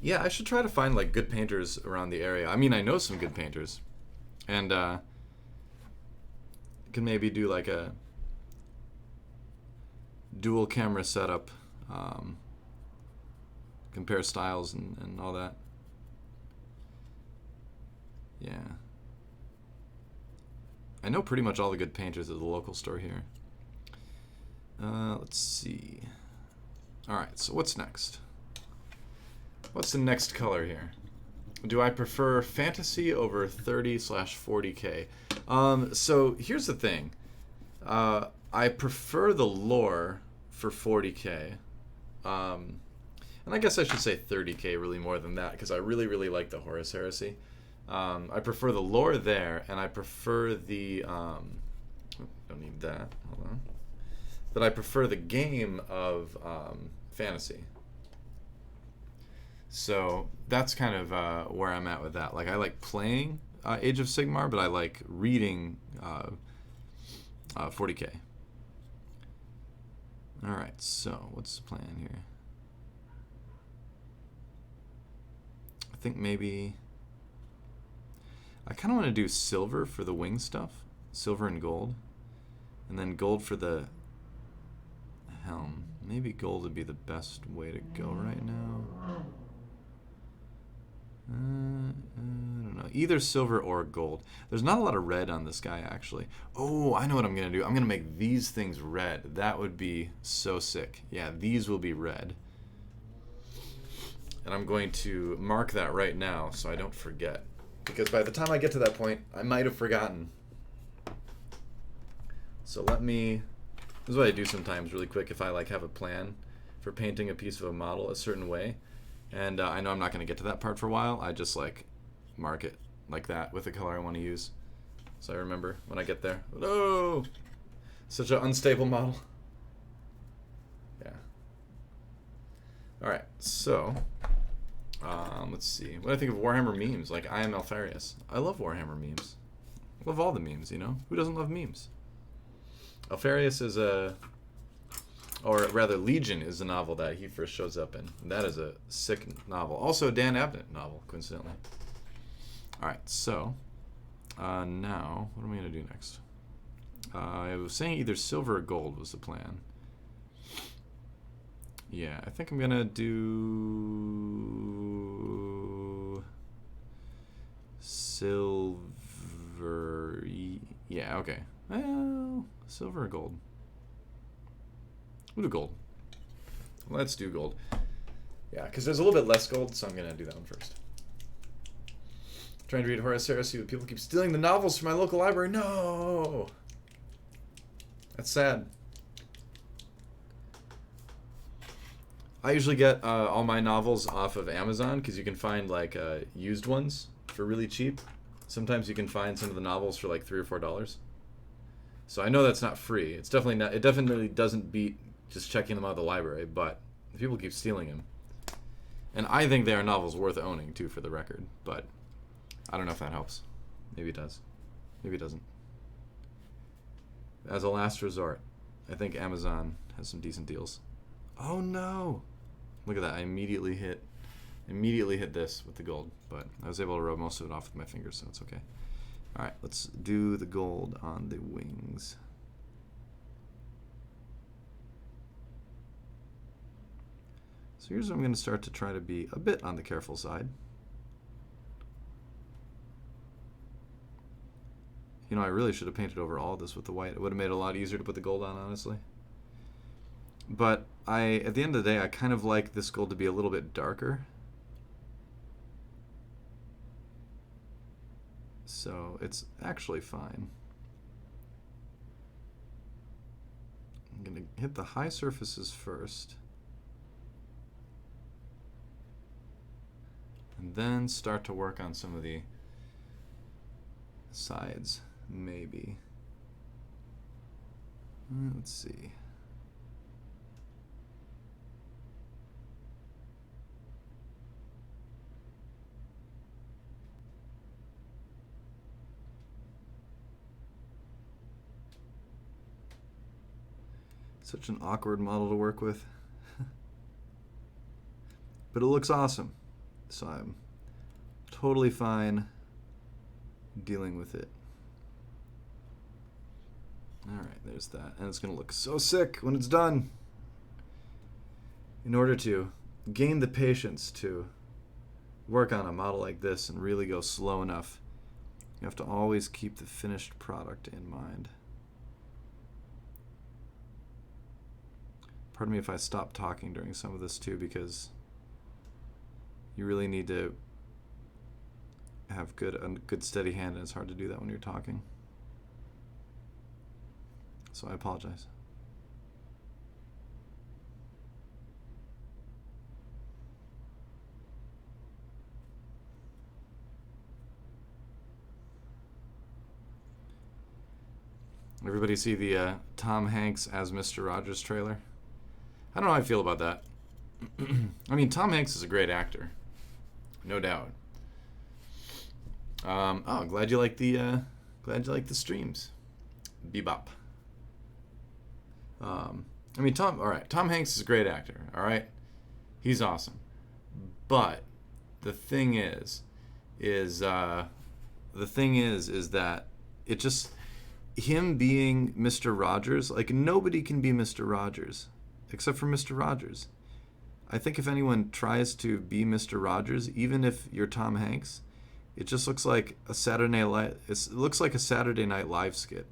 Yeah, I should try to find like good painters around the area. I mean, I know some good painters. And can maybe do like a dual camera setup, compare styles and all that. Yeah. I know pretty much all the good painters at the local store here. Let's see. Alright, so what's next? What's the next color here? Do I prefer fantasy over 30/40K? So here's the thing. I prefer the lore for 40K. And I guess I should say 30K really more than that, because I really, really like the Horus Heresy. I prefer the lore there, and I prefer the... don't need that. Hold on. But I prefer the game of fantasy. So that's kind of where I'm at with that. Like, I like playing Age of Sigmar, but I like reading 40K. Alright, so what's the plan here? I think maybe... I kind of want to do silver for the wing stuff. Silver and gold. And then gold for the helm. Maybe gold would be the best way to go right now. I don't know. Either silver or gold. There's not a lot of red on this guy, actually. Oh, I know what I'm going to do. I'm going to make these things red. That would be so sick. Yeah, these will be red. And I'm going to mark that right now so I don't forget. Because by the time I get to that point, I might have forgotten. So let me... This is what I do sometimes really quick if I like have a plan for painting a piece of a model a certain way. And I know I'm not going to get to that part for a while. I just like mark it like that with the color I want to use. So I remember when I get there. Oh! Such an unstable model. Yeah. Alright, so... let's see. What do I think of Warhammer memes? Like, I am Alfarius. I love Warhammer memes. I love all the memes, you know? Who doesn't love memes? Alfarius is a... Or rather, Legion is the novel that he first shows up in. And that is a sick novel. Also a Dan Abnett novel, coincidentally. Alright, so... now, what am I going to do next? I was saying either silver or gold was the plan. Yeah, I think I'm going to do... silver... Yeah, okay. Well, silver or gold? We'll do gold. Let's do gold. Yeah, because there's a little bit less gold, so I'm going to do that one first. Trying to read Horus Heresy, but people keep stealing the novels from my local library. No! That's sad. I usually get all my novels off of Amazon because you can find like used ones for really cheap. Sometimes you can find some of the novels for like $3 or $4. So I know that's not free. It's definitely not. It definitely doesn't beat just checking them out of the library. But people keep stealing them, and I think they are novels worth owning too, for the record. But I don't know if that helps. Maybe it does. Maybe it doesn't. As a last resort, I think Amazon has some decent deals. Oh no! Look at that! I immediately hit this with the gold, but I was able to rub most of it off with my fingers, so it's okay. All right, let's do the gold on the wings. So here's where I'm going to start to try to be a bit on the careful side. You know, I really should have painted over all of this with the white. It would have made it a lot easier to put the gold on, honestly. But at the end of the day, I kind of like this gold to be a little bit darker. So it's actually fine. I'm going to hit the high surfaces first. And then start to work on some of the sides, maybe. Let's see. Such an awkward model to work with. But it looks awesome. So I'm totally fine dealing with it. Alright, there's that. And it's going to look so sick when it's done. In order to gain the patience to work on a model like this and really go slow enough You have to always keep the finished product in mind. Pardon me if I stop talking during some of this too, because you really need to have a good steady hand, and it's hard to do that when you're talking. So I apologize. Everybody see the Tom Hanks as Mr. Rogers trailer? I don't know how I feel about that. I mean, Tom Hanks is a great actor, no doubt. Oh, glad you like the streams. Bebop. I mean, Tom Hanks is a great actor. All right, he's awesome. But the thing is that it just, him being Mr. Rogers, like, nobody can be Mr. Rogers except for Mr. Rogers. I think if anyone tries to be Mr. Rogers, even if you're Tom Hanks, it just looks like a Saturday Night Live skit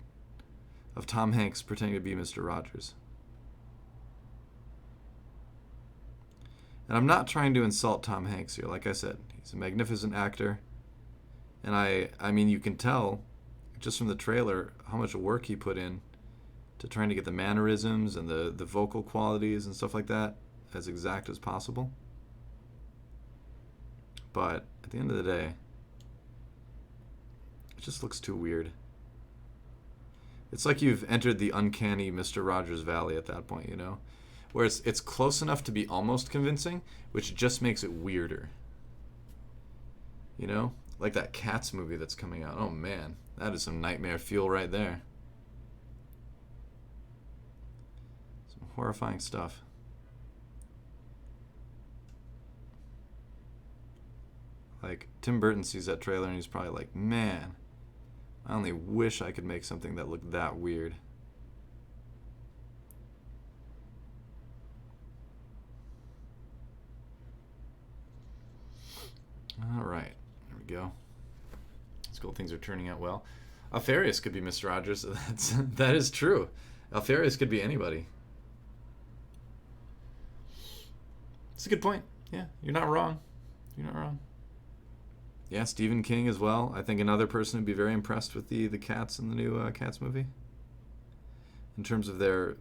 of Tom Hanks pretending to be Mr. Rogers. And I'm not trying to insult Tom Hanks here. Like I said, he's a magnificent actor. And I mean, you can tell just from the trailer how much work he put in to trying to get the mannerisms and the vocal qualities and stuff like that as exact as possible. But at the end of the day, it just looks too weird. It's like you've entered the uncanny Mr. Rogers Valley at that point, you know? Where it's close enough to be almost convincing, which just makes it weirder. You know? Like that Cats movie that's coming out. Oh man, that is some nightmare fuel right there. Some horrifying stuff. Like, Tim Burton sees that trailer and he's probably like, man, I only wish I could make something that looked that weird. All right, there we go. School things are turning out well. Alfarius could be Mr. Rogers. That is true. Alfarius could be anybody. It's a good point. Yeah, you're not wrong. You're not wrong. Yeah, Stephen King as well. I think another person would be very impressed with the cats in the new Cats movie. In terms of their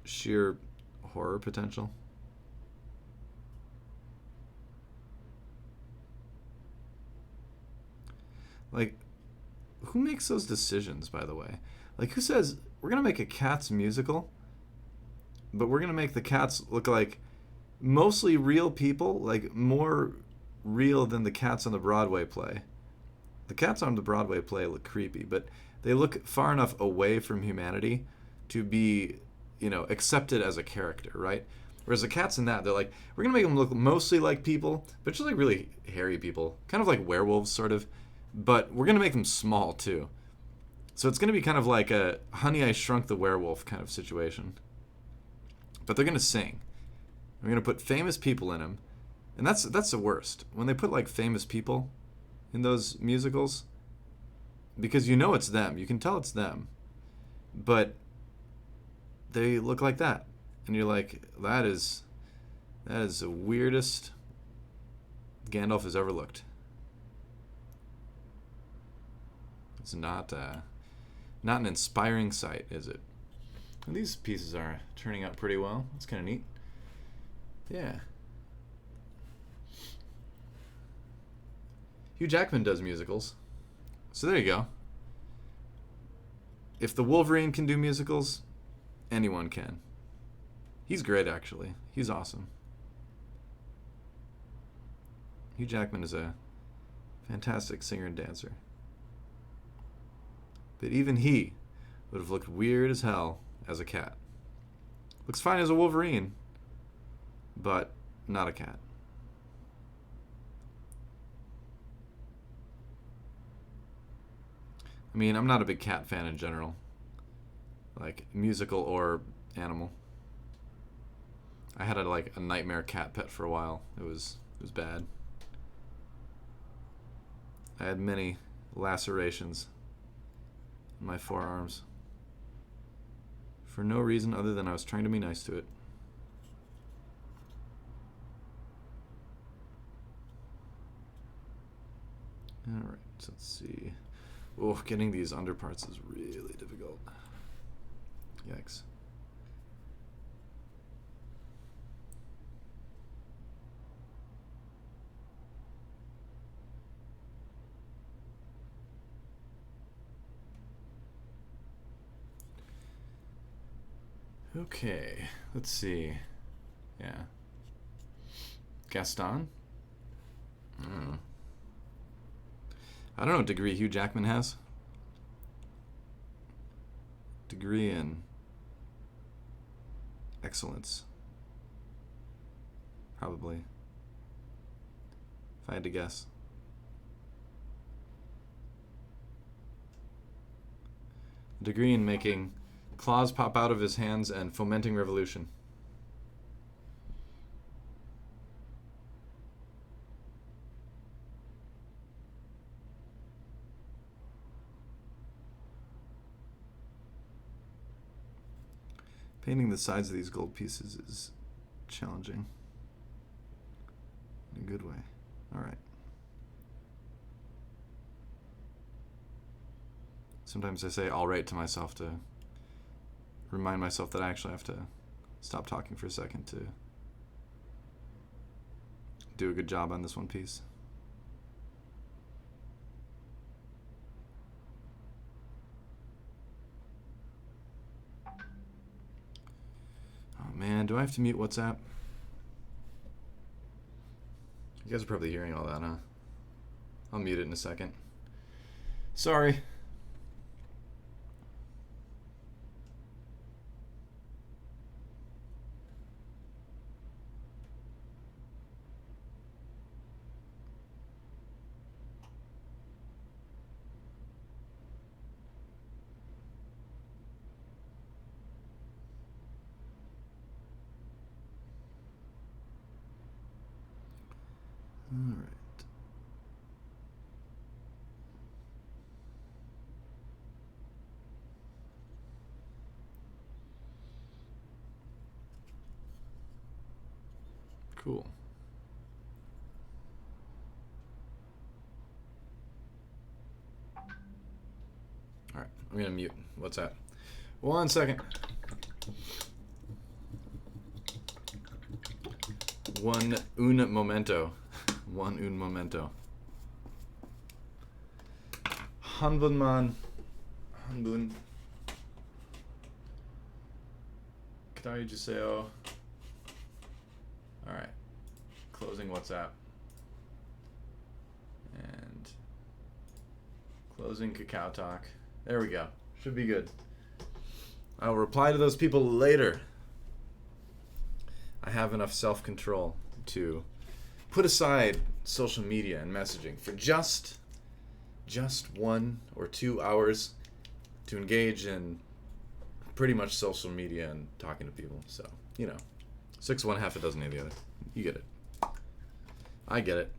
sheer horror potential. Like, who makes those decisions, by the way? Like, who says, we're going to make a Cats musical, but we're going to make the cats look like mostly real people, like more real than the cats on the Broadway play. The cats on the Broadway play look creepy, but they look far enough away from humanity to be, you know, accepted as a character, right? Whereas the cats in that, they're like, we're going to make them look mostly like people, but just like really hairy people. Kind of like werewolves, sort of. But we're going to make them small, too. So it's going to be kind of like a Honey, I Shrunk the Werewolf kind of situation. But they're going to sing. We're going to put famous people in them. And that's the worst. When they put, like, famous people in those musicals, because you know it's them. You can tell it's them. But they look like that. And you're like, that is the weirdest Gandalf has ever looked. It's not an inspiring sight, is it? And these pieces are turning out pretty well. It's kind of neat. Yeah. Hugh Jackman does musicals. So there you go. If the Wolverine can do musicals, anyone can. He's great, actually. He's awesome. Hugh Jackman is a fantastic singer and dancer. But even he would have looked weird as hell as a cat. Looks fine as a Wolverine, but not a cat. I mean, I'm not a big cat fan in general. Like, musical or animal. I had a nightmare cat pet for a while. It was bad. I had many lacerations in my forearms for no reason other than I was trying to be nice to it. Alright, so let's see. Oh, getting these underparts is really difficult. Yikes. Okay, let's see. Yeah. Gaston? I don't know what degree Hugh Jackman has. Degree in excellence. Probably. If I had to guess. Degree in making claws pop out of his hands and fomenting revolution. Painting the sides of these gold pieces is challenging. In a good way. Alright. Sometimes I say alright to myself to remind myself that I actually have to stop talking for a second to do a good job on this one piece. Oh man, do I have to mute WhatsApp? You guys are probably hearing all that, huh? I'll mute it in a second. Sorry. All right. Cool. All right, I'm gonna mute. What's that? 1 second. Un momento. Un momento. Hanbun. Katayu Juseo. Alright. Closing WhatsApp. And closing Kakao Talk. There we go. Should be good. I'll reply to those people later. I have enough self-control to put aside social media and messaging for just 1 or 2 hours to engage in pretty much social media and talking to people. So, you know, 6 of one, half a dozen of the other. You get it. I get it.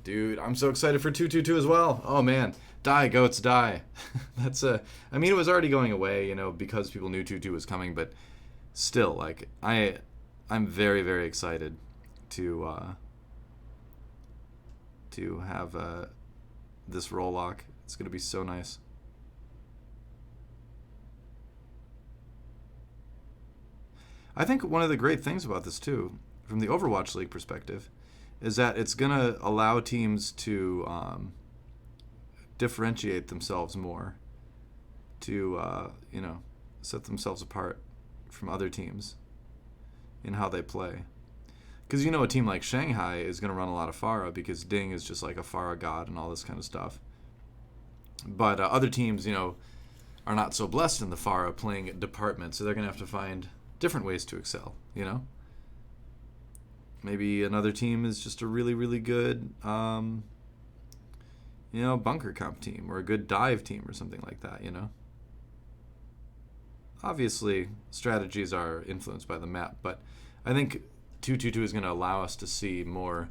Dude, I'm so excited for 222 as well. Oh man, die goats die. That's I mean, it was already going away, you know, because people knew 222 was coming, but still, like, I'm very, very excited to have this roll lock. It's gonna be so nice. I think one of the great things about this too, from the Overwatch League perspective, is that it's going to allow teams to differentiate themselves more, to, you know, set themselves apart from other teams in how they play. Because, you know, a team like Shanghai is going to run a lot of Pharah because Ding is just like a Pharah god and all this kind of stuff. But other teams, you know, are not so blessed in the Pharah playing department, so they're going to have to find different ways to excel, you know? Maybe another team is just a really, really good, you know, bunker comp team or a good dive team or something like that, you know? Obviously, strategies are influenced by the map, but I think 2-2-2 is going to allow us to see more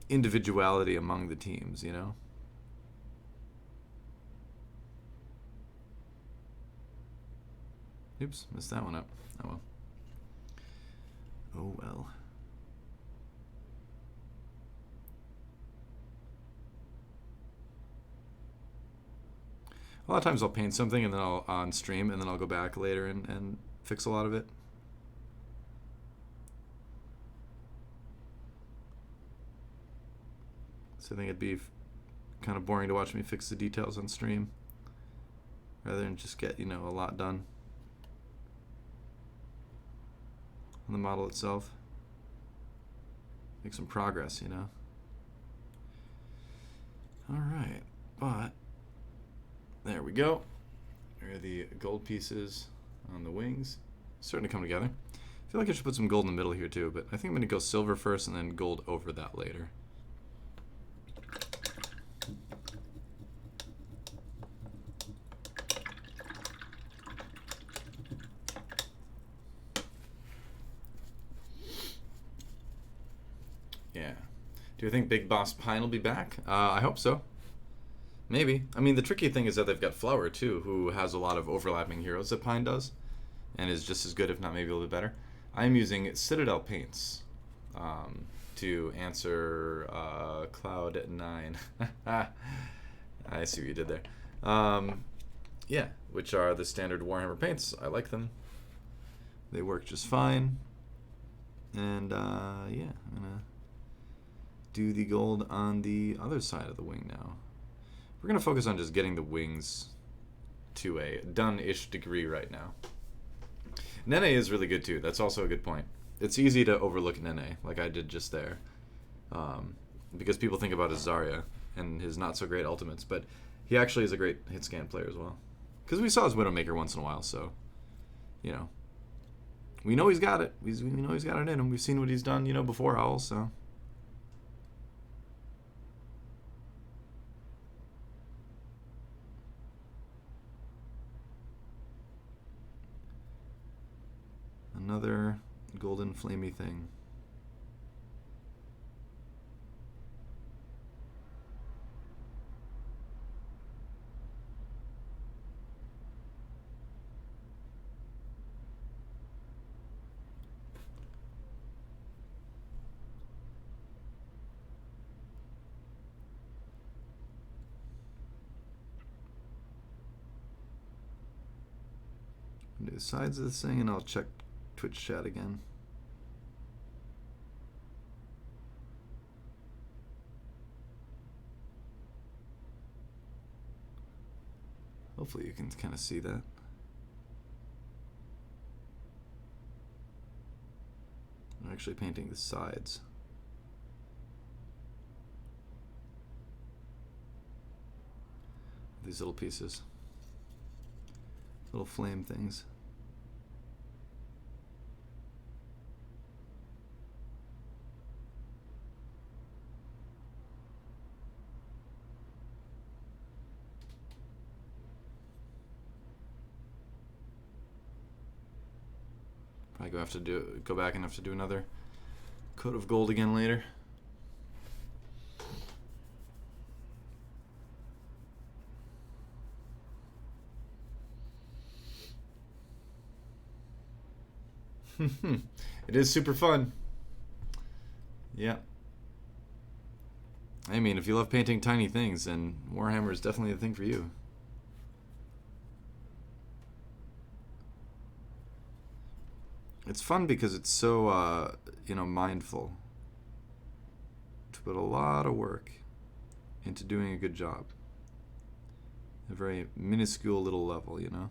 individuality among the teams, you know? Oops, missed that one up. Oh well. Oh well. A lot of times I'll paint something and then I'll on stream and then I'll go back later and fix a lot of it. So I think it'd be kind of boring to watch me fix the details on stream rather than just get, you know, a lot done on the model itself. Make some progress, you know. All right, but there we go. There are the gold pieces on the wings. Starting to come together. I feel like I should put some gold in the middle here too, but I think I'm going to go silver first and then gold over that later. Yeah. Do you think Big Boss Pine will be back? I hope so. Maybe. I mean, the tricky thing is that they've got Flower, too, who has a lot of overlapping heroes that Pine does, and is just as good, if not maybe a little bit better. I'm using Citadel Paints to answer Cloud9. I see what you did there. Yeah, which are the standard Warhammer paints. I like them. They work just fine. And, yeah, I'm going to do the gold on the other side of the wing now. We're going to focus on just getting the wings to a done-ish degree right now. Nene is really good too. That's also a good point. It's easy to overlook Nene, like I did just there. Because people think about his Zarya and his not-so-great ultimates, but he actually is a great hit-scan player as well. Because we saw his Widowmaker once in a while, so, you know. We know he's got it. We know he's got it in him. We've seen what he's done, you know, before Owl, so... Another golden flamey thing. Do the sides of this thing and I'll check Twitch chat again. Hopefully you can kind of see that. I'm actually painting the sides. These little pieces. Little flame things. Probably go back and have to do another coat of gold again later. It is super fun. Yeah. I mean, if you love painting tiny things, then Warhammer is definitely the thing for you. It's fun because it's so, you know, mindful. To put a lot of work into doing a good job. A very minuscule little level, you know.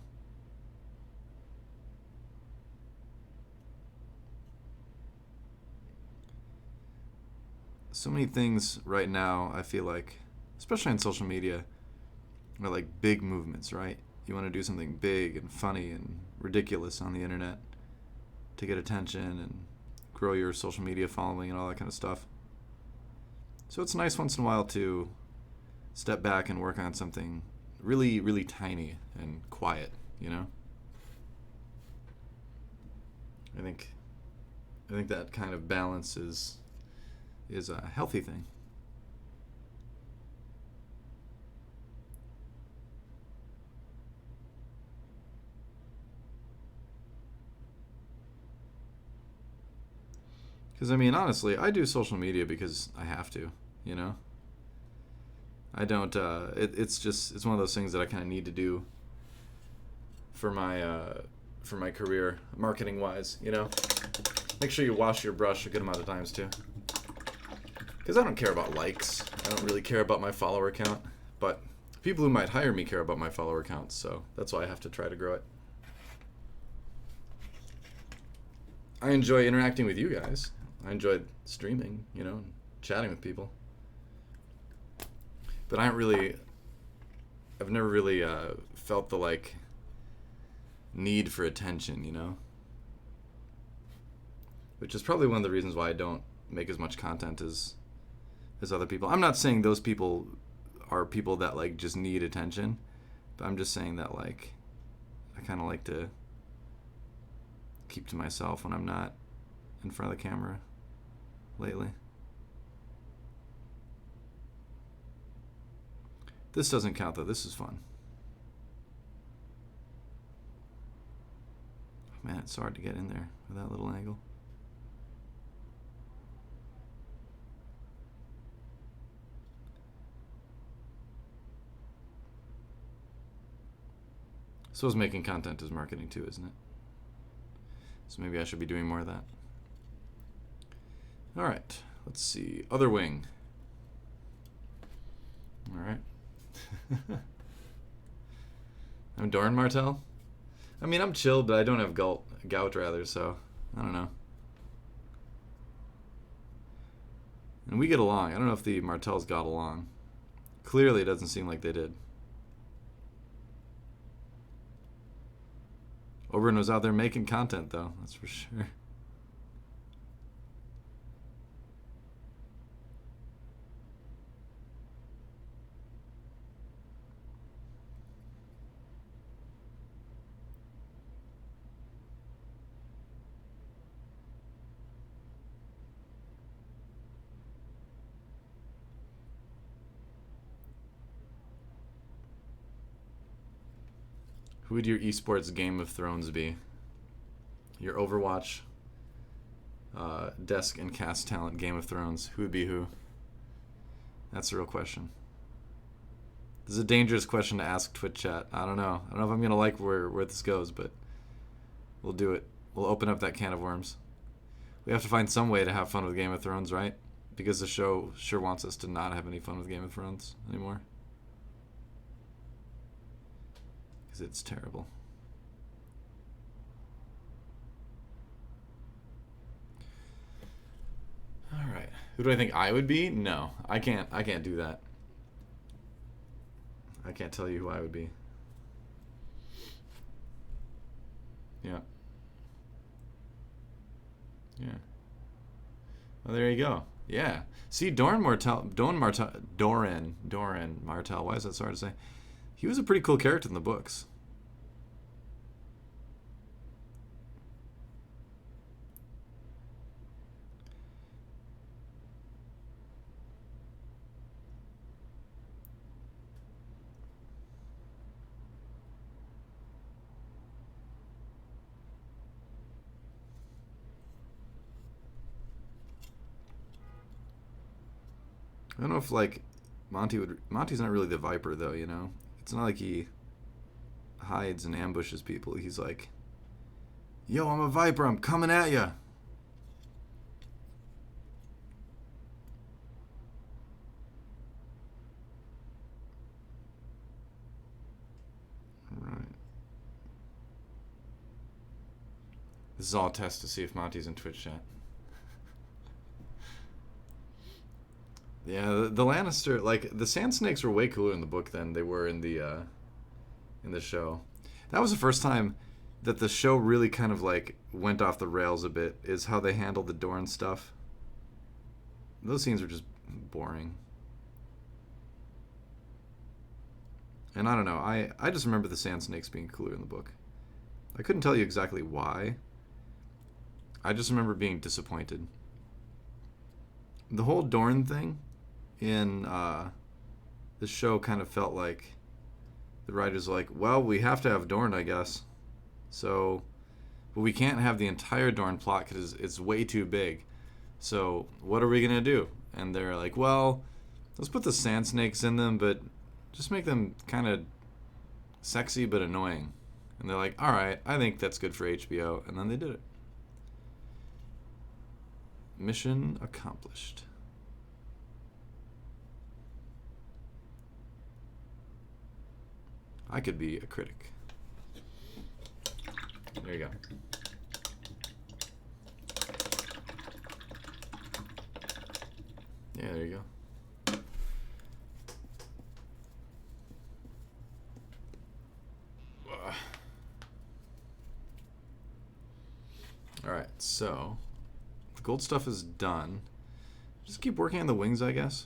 So many things right now, I feel like, especially on social media, are like big movements, right? You want to do something big and funny and ridiculous on the internet to get attention and grow your social media following and all that kind of stuff. So it's nice once in a while to step back and work on something really, really tiny and quiet, you know? I think I think that kind of balance is a healthy thing. Because, I mean, honestly, I do social media because I have to, you know? I don't, it's one of those things that I kind of need to do for my career, marketing-wise, you know? Make sure you wash your brush a good amount of times, too. Because I don't care about likes. I don't really care about my follower count. But people who might hire me care about my follower counts, so that's why I have to try to grow it. I enjoy interacting with you guys. I enjoy streaming, you know, chatting with people. But I've never really felt the, like, need for attention, you know? Which is probably one of the reasons why I don't make as much content as other people. I'm not saying those people are people that, like, just need attention, but I'm just saying that, like, I kind of like to keep to myself when I'm not in front of the camera lately. This doesn't count, though. This is fun. Man, it's hard to get in there with that little angle. I suppose making content is marketing too, isn't it? So maybe I should be doing more of that. All right, let's see. Other wing. All right. I'm Doran Martell. I mean, I'm chilled, but I don't have gout rather, so I don't know. And we get along. I don't know if the Martells got along. Clearly, it doesn't seem like they did. Oberyn was out there making content, though. That's for sure. Who would your esports Game of Thrones be? Your Overwatch desk and cast talent Game of Thrones. Who would be who? That's the real question. This is a dangerous question to ask Twitch chat. I don't know. I don't know if I'm going to like where this goes, but we'll do it. We'll open up that can of worms. We have to find some way to have fun with Game of Thrones, right? Because the show sure wants us to not have any fun with Game of Thrones anymore. Because it's terrible. All right. Who do I think I would be? No, I can't do that. I can't tell you who I would be. Yeah. Yeah. Well, there you go. Yeah. See, Doran Martell. Why is that so hard to say? He was a pretty cool character in the books. I don't know if, like, Monty's not really the Viper, though, you know? It's not like he hides and ambushes people. He's like, yo, I'm a Viper, I'm coming at ya. All right. This is all a test to see if Monty's in Twitch chat. Yeah, the Lannister, like, the Sand Snakes were way cooler in the book than they were in the show. That was the first time that the show really kind of, like, went off the rails a bit, is how they handled the Dorne stuff. Those scenes were just boring. And I don't know, I just remember the Sand Snakes being cooler in the book. I couldn't tell you exactly why. I just remember being disappointed. The whole Dorn thing in the show kind of felt like the writers were like, well, we have to have Dorn, I guess. So, but we can't have the entire Dorn plot because it's way too big. So, what are we going to do? And they're like, well, let's put the sand snakes in them, but just make them kind of sexy but annoying. And they're like, all right, I think that's good for HBO. And then they did it. Mission accomplished. I could be a critic. There you go. Yeah, there you go. Alright, so the gold stuff is done. Just keep working on the wings, I guess.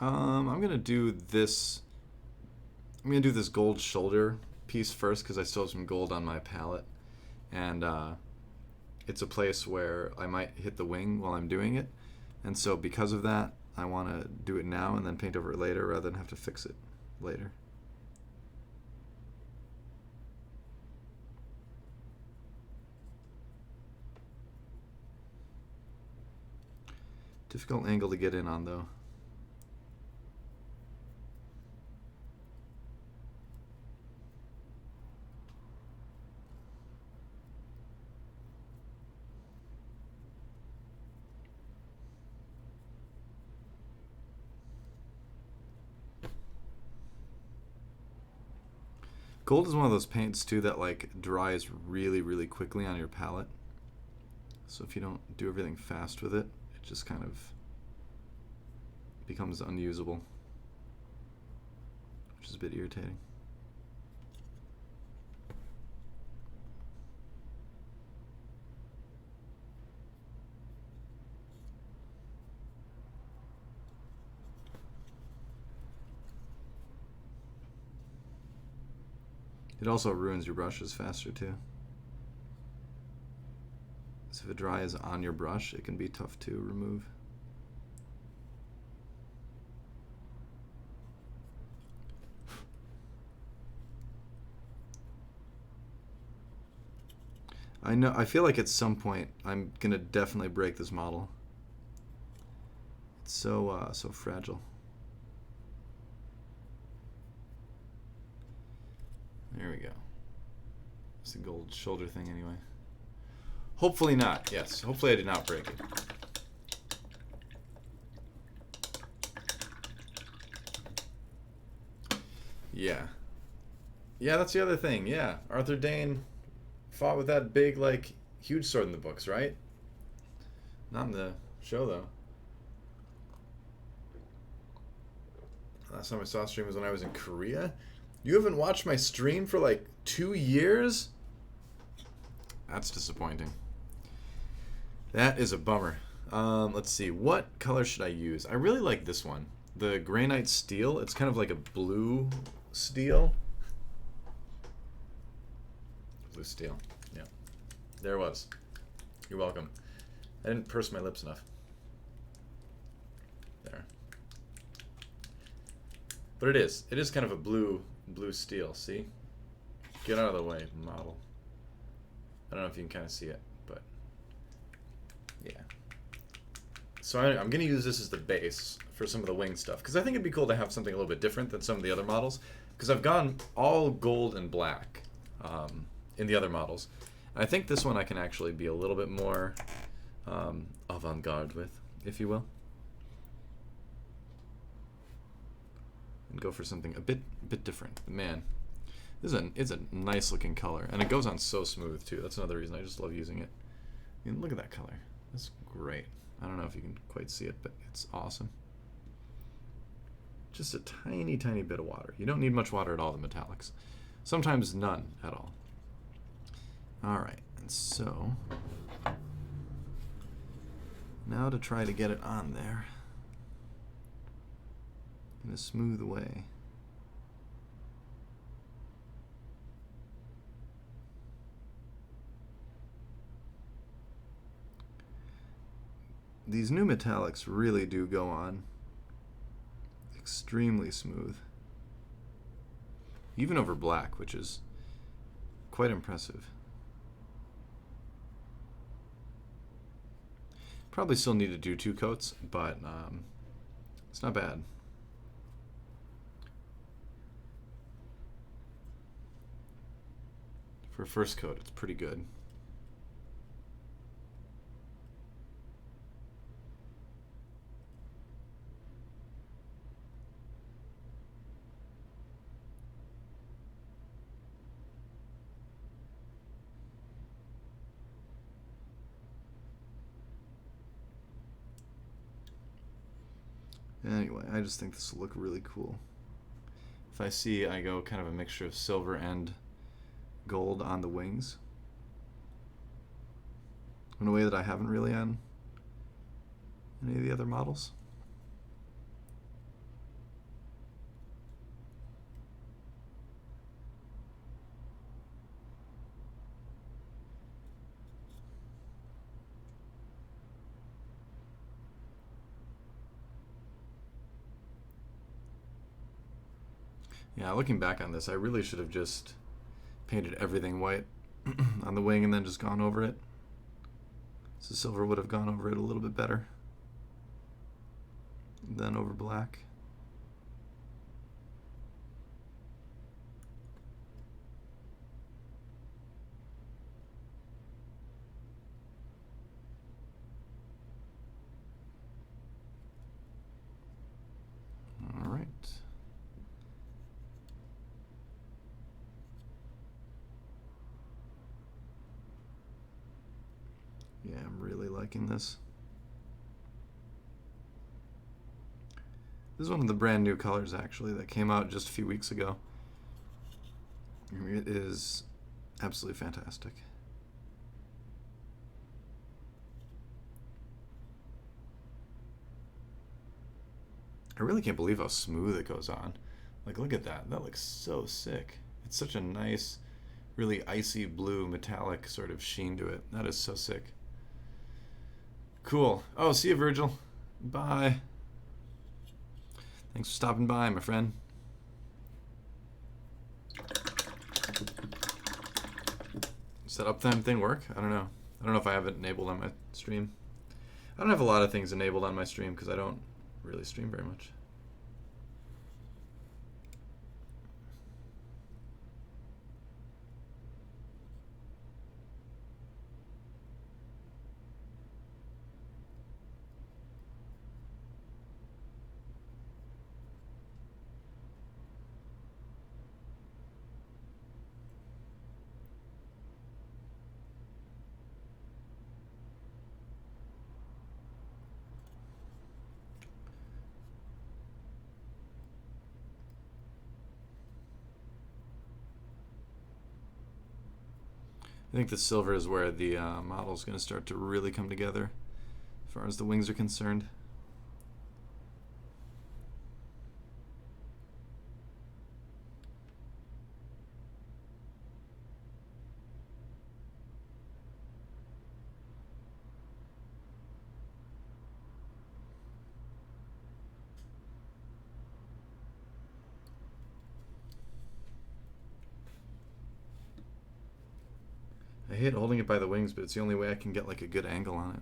I'm gonna do this. I'm gonna do this gold shoulder piece first because I still have some gold on my palette, and it's a place where I might hit the wing while I'm doing it, and so because of that, I want to do it now and then paint over it later rather than have to fix it later. Difficult angle to get in on, though. Gold is one of those paints too that like dries really, really quickly on your palette. So if you don't do everything fast with it, it just kind of becomes unusable, which is a bit irritating. It also ruins your brushes faster too. So if it dries on your brush, it can be tough to remove. I feel like at some point I'm gonna definitely break this model. It's so fragile. There we go. It's the gold shoulder thing anyway. Hopefully not. Yes, hopefully I did not break it. Yeah. Yeah, that's the other thing. Yeah, Arthur Dane fought with that big, like, huge sword in the books, right? Not in the show, though. Last time I saw a stream was when I was in Korea. You haven't watched my stream for like 2 years? That's disappointing. That is a bummer. Let's see. What color should I use? I really like this one. The Granite Steel. It's kind of like a blue steel. Blue steel. Yeah. There it was. You're welcome. I didn't purse my lips enough. There. But it is. It is kind of a blue steel. See? Get out of the way, model. I don't know if you can kind of see it, but yeah. So I'm going to use this as the base for some of the wing stuff, because I think it'd be cool to have something a little bit different than some of the other models, because I've gone all gold and black in the other models. And I think this one I can actually be a little bit more avant-garde with, if you will. And go for something a bit different. Man, it's a nice looking color, and it goes on so smooth too. That's another reason I just love using it. I mean, look at that color. That's great. I don't know if you can quite see it, but it's awesome. Just a tiny, tiny bit of water. You don't need much water at all, the metallics. Sometimes none at all. All right, and so now to try to get it on there in a smooth way. These new metallics really do go on extremely smooth. Even over black, which is quite impressive. Probably still need to do 2 coats, but it's not bad. For a first coat, it's pretty good. Anyway, I just think this will look really cool. If I see, I go kind of a mixture of silver and gold on the wings, in a way that I haven't really on any of the other models. Yeah, looking back on this, I really should have just painted everything white on the wing and then just gone over it. So silver would have gone over it a little bit better than over black. All right. Yeah, I'm really liking this. This is one of the brand new colors, actually, that came out just a few weeks ago. It is absolutely fantastic. I really can't believe how smooth it goes on. Like, look at that. That looks so sick. It's such a nice, really icy blue metallic sort of sheen to it. That is so sick. Cool. Oh, see you, Virgil. Bye. Thanks for stopping by, my friend. Does that uptime thing work? I don't know. I don't know if I have it enabled on my stream. I don't have a lot of things enabled on my stream because I don't really stream very much. I think the silver is where the model is going to start to really come together as far as the wings are concerned. I hate holding it by the wings, but it's the only way I can get like a good angle on it.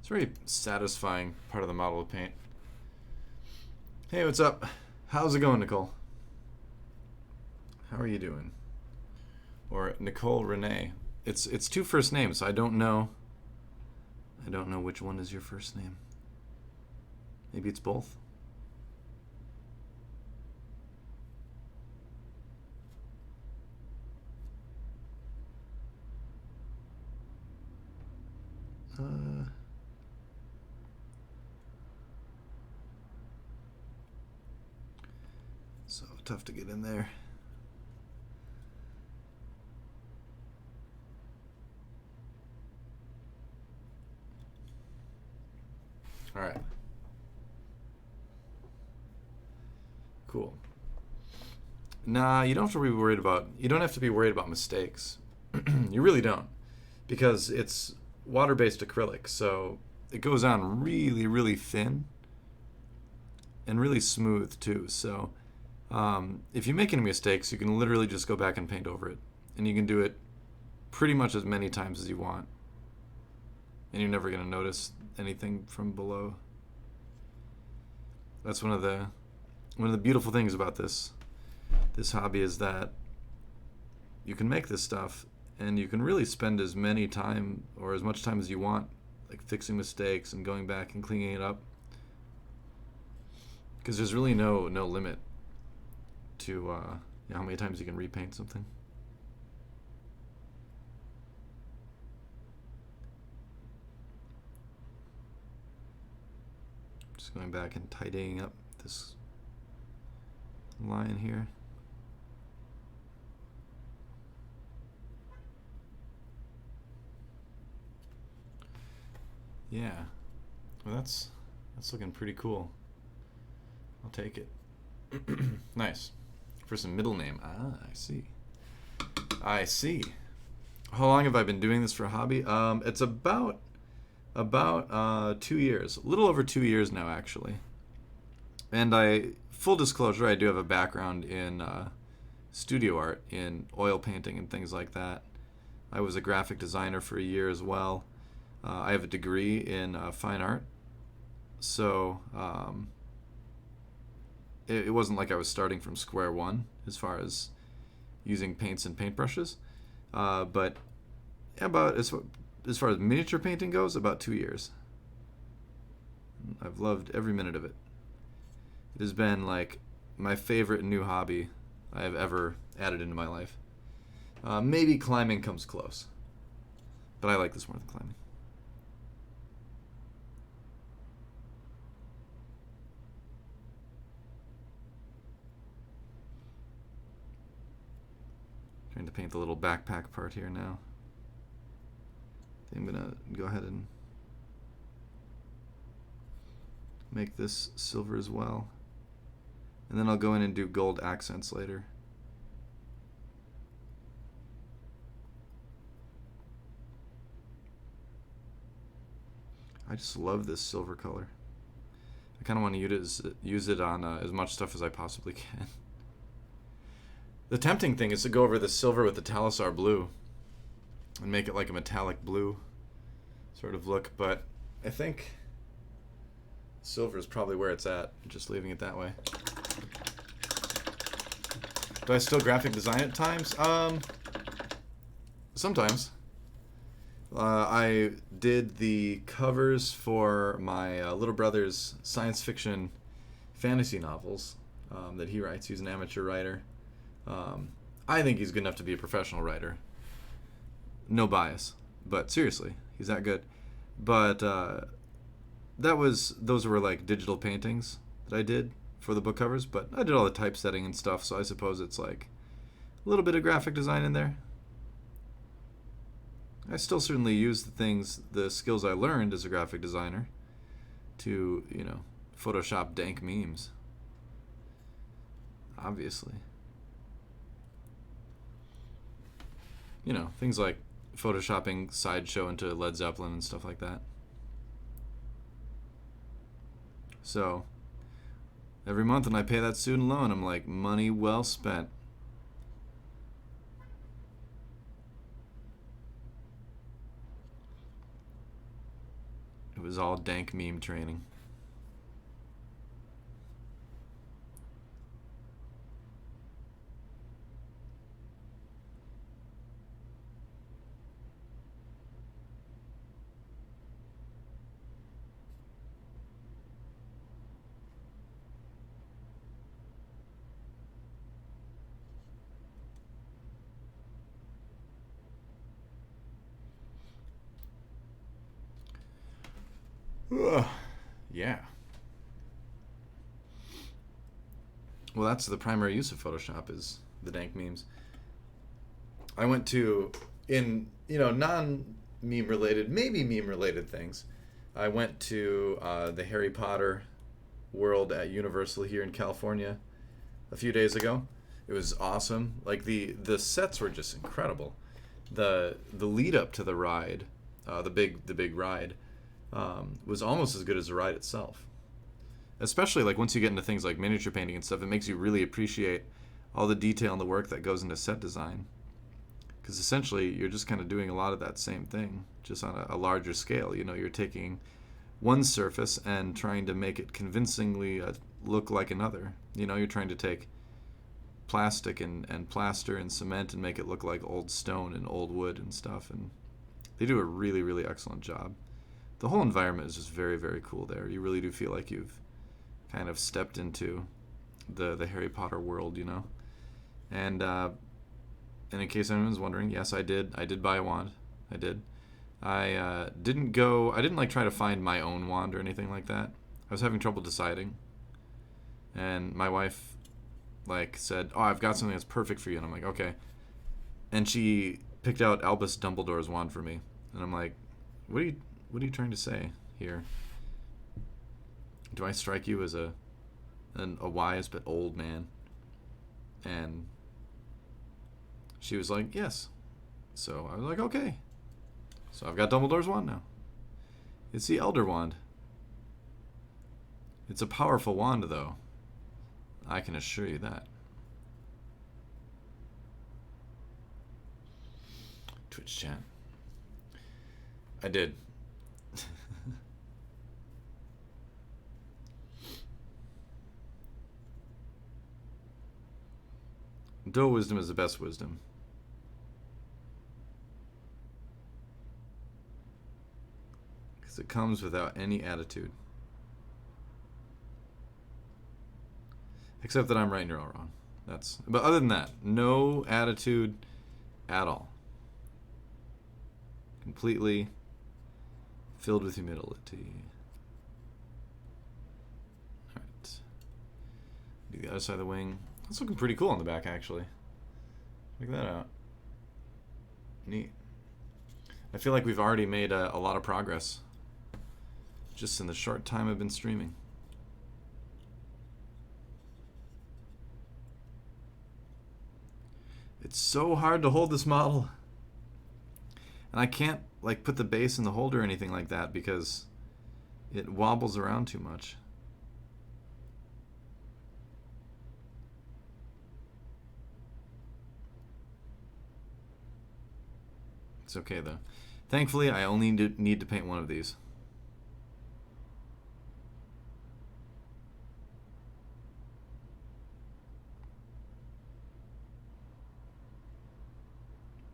It's a very satisfying part of the model to paint. Hey, what's up? How's it going, Nicole? How are you doing? Or Nicole Renee. It's 2 first names, so I don't know. I don't know which one is your first name. Maybe it's both. So tough to get in there. All right. Cool. Nah, you don't have to be worried about. You don't have to be worried about mistakes. You really don't, because it's water-based acrylic, so it goes on really, really thin and really smooth too. So if you make any mistakes, you can literally just go back and paint over it, and you can do it pretty much as many times as you want, and you're never gonna notice anything from below. That's one of the beautiful things about this hobby, is that you can make this stuff and you can really spend as many time or as much time as you want, like fixing mistakes and going back and cleaning it up, because there's really no limit to how many times you can repaint something. Just going back and tidying up this line here. Yeah, well, that's looking pretty cool. I'll take it. Nice. For some middle name. Ah, I see. How long have I been doing this for a hobby? It's about 2 years, a little over 2 years now, actually. And full disclosure, I do have a background in studio art, in oil painting and things like that. I was a graphic designer for a year as well. I have a degree in fine art, so it wasn't like I was starting from square one as far as using paints and paintbrushes. But about as far as miniature painting goes, about 2 years. I've loved every minute of it. It has been like my favorite new hobby I have ever added into my life. Maybe climbing comes close, but I like this more than climbing. Trying to paint the little backpack part here now. I'm gonna go ahead and make this silver as well, and then I'll go in and do gold accents later. I just love this silver color. I kind of want to use it on as much stuff as I possibly can. The tempting thing is to go over the silver with the Talisar blue and make it like a metallic blue sort of look, but I think silver is probably where it's at, just leaving it that way. Do I still graphic design at times? Sometimes. I did the covers for my little brother's science fiction fantasy novels that he writes. He's an amateur writer. I think he's good enough to be a professional writer. No bias, but seriously, he's that good. But those were like digital paintings that I did for the book covers, but I did all the typesetting and stuff, so I suppose it's like a little bit of graphic design in there. I still certainly use the skills I learned as a graphic designer to, Photoshop dank memes. Obviously. Things like photoshopping Sideshow into Led Zeppelin and stuff like that. So, every month when I pay that student loan, I'm like, money well spent. It was all dank meme training. Ugh. Yeah. Well, that's the primary use of Photoshop, is the dank memes. I went to, in, non-meme related, maybe meme related things. I went to the Harry Potter world at Universal here in California a few days ago. It was awesome. Like the sets were just incredible. The lead up to the ride, the big ride, was almost as good as the ride itself. Especially like once you get into things like miniature painting and stuff, it makes you really appreciate all the detail and the work that goes into set design. Because essentially you're just kind of doing a lot of that same thing, just on a larger scale. You're taking one surface and trying to make it convincingly look like another. You're trying to take plastic and plaster and cement and make it look like old stone and old wood and stuff. And they do a really, really excellent job. The whole environment is just very, very cool there. You really do feel like you've kind of stepped into the Harry Potter world, And in case anyone's wondering, yes, I did buy a wand. I did. I didn't try to find my own wand or anything like that. I was having trouble deciding. And my wife said, "Oh, I've got something that's perfect for you." And I'm like, "Okay." And she picked out Albus Dumbledore's wand for me. And I'm like, What are you trying to say here? Do I strike you as a wise but old man?" And she was like, "Yes." So I was like, "Okay." So I've got Dumbledore's wand now. It's the Elder Wand. It's a powerful wand, though. I can assure you that. Twitch chat. I did. Dual wisdom is the best wisdom. Because it comes without any attitude. Except that I'm right and you're all wrong. But other than that, no attitude at all. Completely filled with humility. Alright. Do the other side of the wing. That's looking pretty cool on the back, actually. Check that out. Neat. I feel like we've already made a lot of progress just in the short time I've been streaming. It's so hard to hold this model. And I can't put the base in the holder or anything like that because it wobbles around too much. It's okay though. Thankfully, I only need to paint one of these.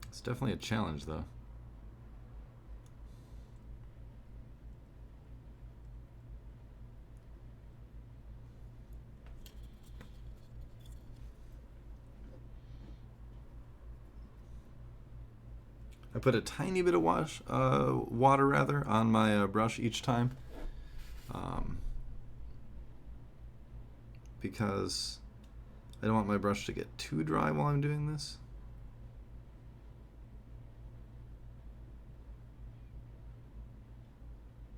It's definitely a challenge though. I put a tiny bit of water on my brush each time, because I don't want my brush to get too dry while I'm doing this.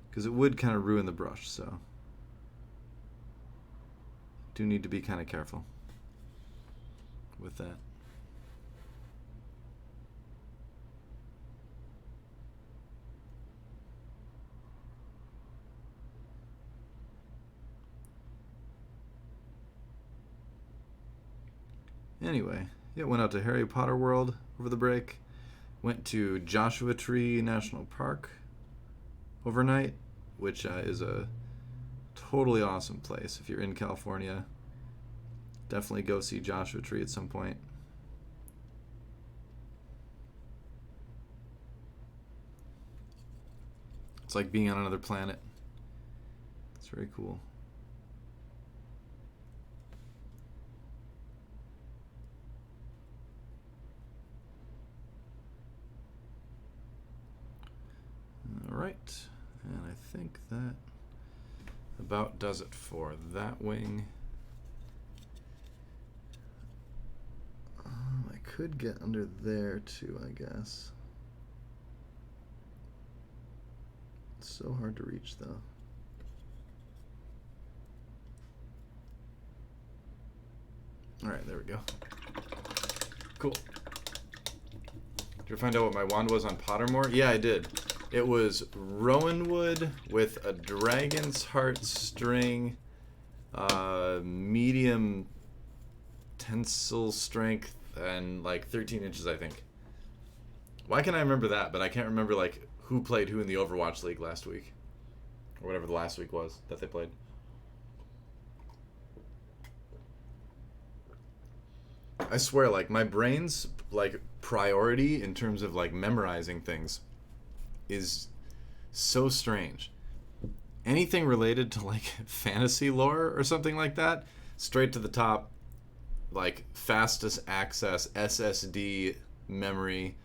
Because it would kind of ruin the brush, so do need to be kind of careful with that. Anyway, yeah, went out to Harry Potter World over the break. Went to Joshua Tree National Park overnight, which is a totally awesome place. If you're in California, definitely go see Joshua Tree at some point. It's like being on another planet. It's very cool. All right, and I think that about does it for that wing. could get under there too, I guess. It's so hard to reach though. Alright, there we go. Cool. Did you find out what my wand was on Pottermore? Yeah, I did. It was rowan wood with a dragon's heart string, medium tensile strength, and like 13 inches, I think. Why can I remember that, but I can't remember like who played who in the Overwatch League last week, or whatever the last week was that they played. I swear, like, my brain's, like, priority in terms of, like, memorizing things is so strange. Anything related to, like, fantasy lore or something like that, straight to the top, like, fastest access, SSD memory,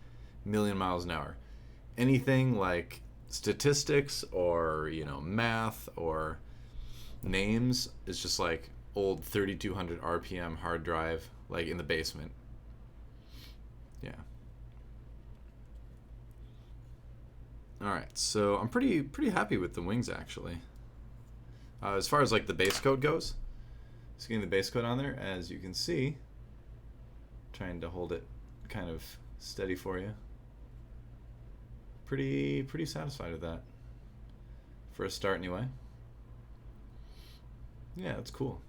million miles an hour. Anything, like, statistics or, you know, math or names is just, like, old 3200 RPM hard drive, like in the basement. Yeah. All right, so I'm pretty happy with the wings actually. As far as like the base coat goes, just getting the base coat on there, as you can see. Trying to hold it kind of steady for you. Pretty satisfied with that. For a start, anyway. Yeah, that's cool.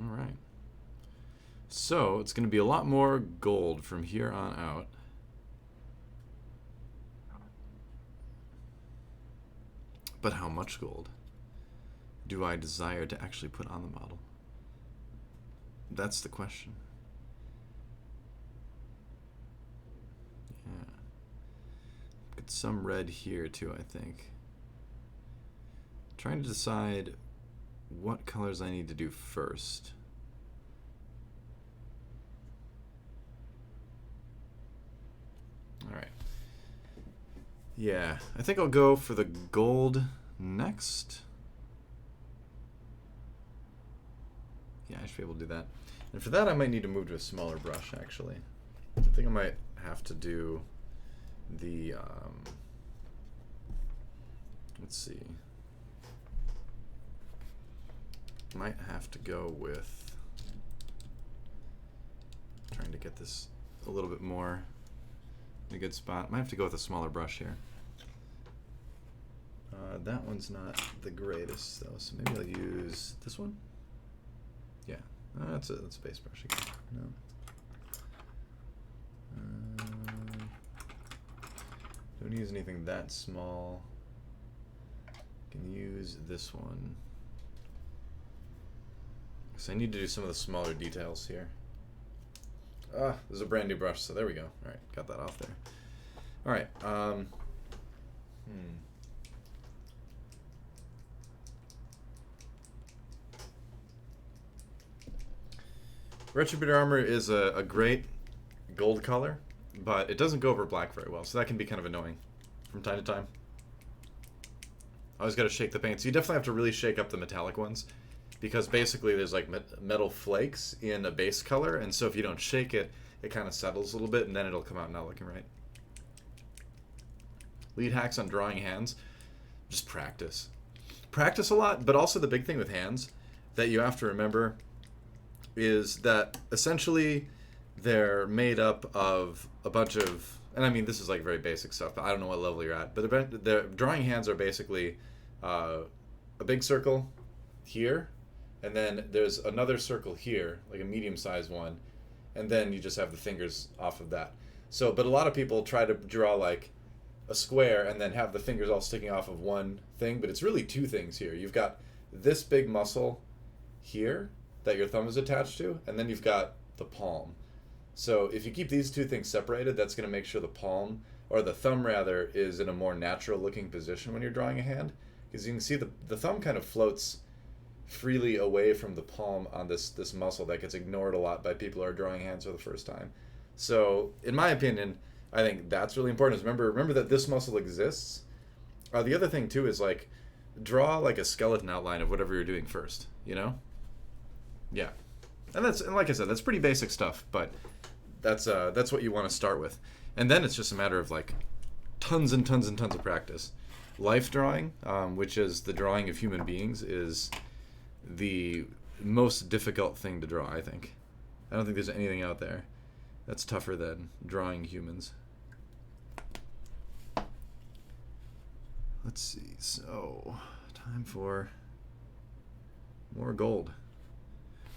All right. So it's going to be a lot more gold from here on out. But how much gold do I desire to actually put on the model? That's the question. Yeah. Got some red here too, I think. Trying to decide what colors I need to do first. All right. Yeah, I think I'll go for the gold next. Yeah, I should be able to do that. And for that, I might need to move to a smaller brush, actually. I think I might have to do the, let's see. Might have to go with trying to get this a little bit more in a good spot. Might have to go with a smaller brush here. That one's not the greatest though, so maybe I'll use this one. Yeah, that's a base brush again. No. Don't use anything that small. Can use this one. So I need to do some of the smaller details here. This is a brand new brush, so there we go. All right, got that off there. All right. Retributor armor is a great gold color, but it doesn't go over black very well, so that can be kind of annoying from time to time. Always got to shake the paint. So you definitely have to really shake up the metallic ones, because basically there's like metal flakes in a base color, and so if you don't shake it, it kind of settles a little bit, and then it'll come out not looking right. Lead hacks on drawing hands, just practice. Practice a lot, but also the big thing with hands that you have to remember is that essentially they're made up of a bunch of, and I mean this is like very basic stuff, but I don't know what level you're at, but the drawing hands are basically a big circle here, and then there's another circle here, like a medium-sized one, and then you just have the fingers off of that. So, but a lot of people try to draw like a square and then have the fingers all sticking off of one thing, but it's really two things here. You've got this big muscle here that your thumb is attached to, and then you've got the palm. So if you keep these two things separated, that's going to make sure the palm, or the thumb rather, is in a more natural looking position when you're drawing a hand, because you can see the thumb kind of floats freely away from the palm on this muscle that gets ignored a lot by people who are drawing hands for the first time. So in my opinion, I think that's really important, is remember that this muscle exists. The other thing too is like draw like a skeleton outline of whatever you're doing first, you know? Yeah, and like I said, that's pretty basic stuff, but that's what you want to start with, and then it's just a matter of like tons and tons and tons of practice. Life drawing, which is the drawing of human beings, is the most difficult thing to draw, I think. I don't think there's anything out there that's tougher than drawing humans. Let's see. So, time for more gold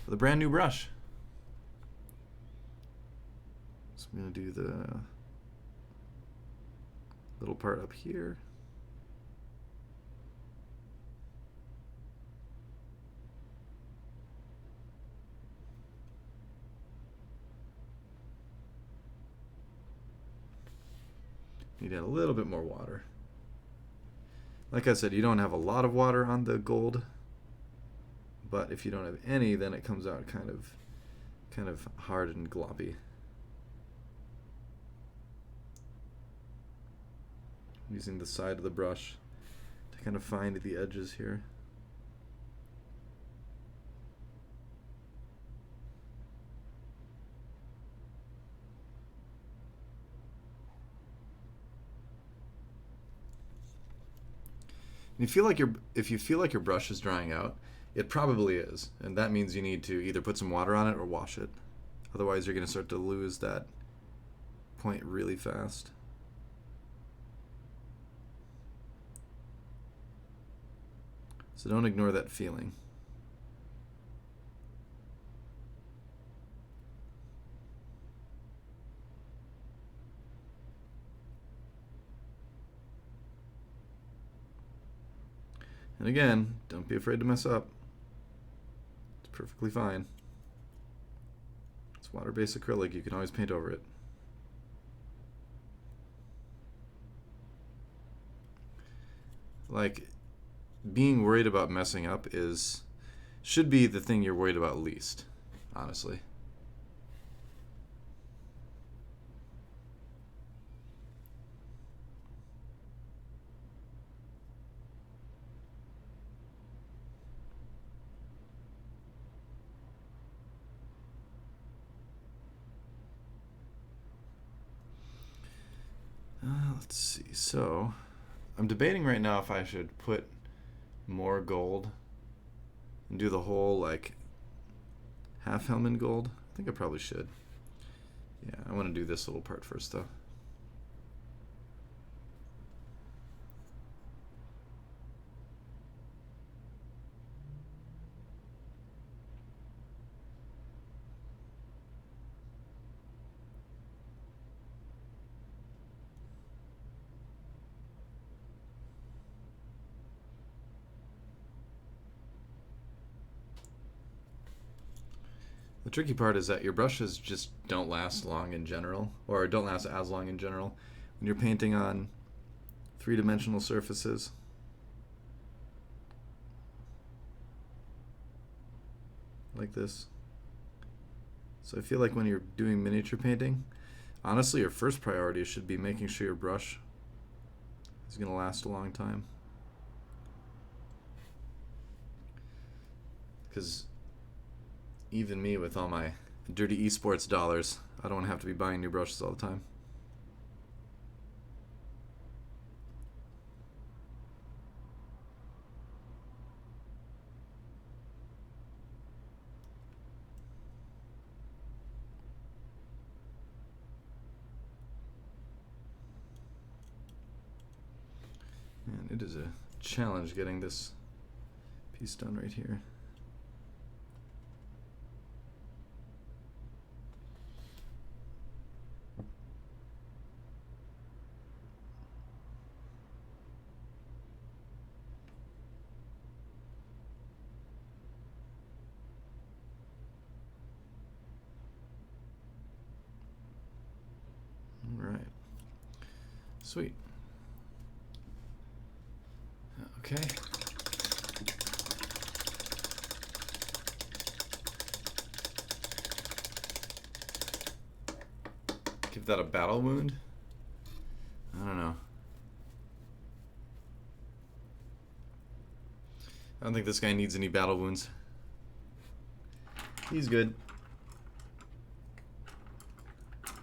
with a brand new brush. So I'm going to do the little part up here. Need to add a little bit more water. Like I said, you don't have a lot of water on the gold, but if you don't have any, then it comes out kind of hard and gloppy. Using the side of the brush to kind of find the edges here. And if you feel like your brush is drying out, it probably is, and that means you need to either put some water on it or wash it. Otherwise, you're going to start to lose that point really fast. So don't ignore that feeling. And again, don't be afraid to mess up. It's perfectly fine. It's water-based acrylic. You can always paint over it. Like, being worried about messing up should be the thing you're worried about least, honestly. Let's see. So, I'm debating right now if I should put more gold and do the whole like half helm in gold. I think I probably should. Yeah, I want to do this little part first though. The tricky part is that your brushes just don't last long in general, or don't last as long in general, when you're painting on three-dimensional surfaces. Like this. So I feel like when you're doing miniature painting, honestly your first priority should be making sure your brush is going to last a long time. Because even me with all my dirty esports dollars, I don't have to be buying new brushes all the time. And it is a challenge getting this piece done right here. Sweet. Okay. Give that a battle wound? I don't know. I don't think this guy needs any battle wounds. He's good. I'm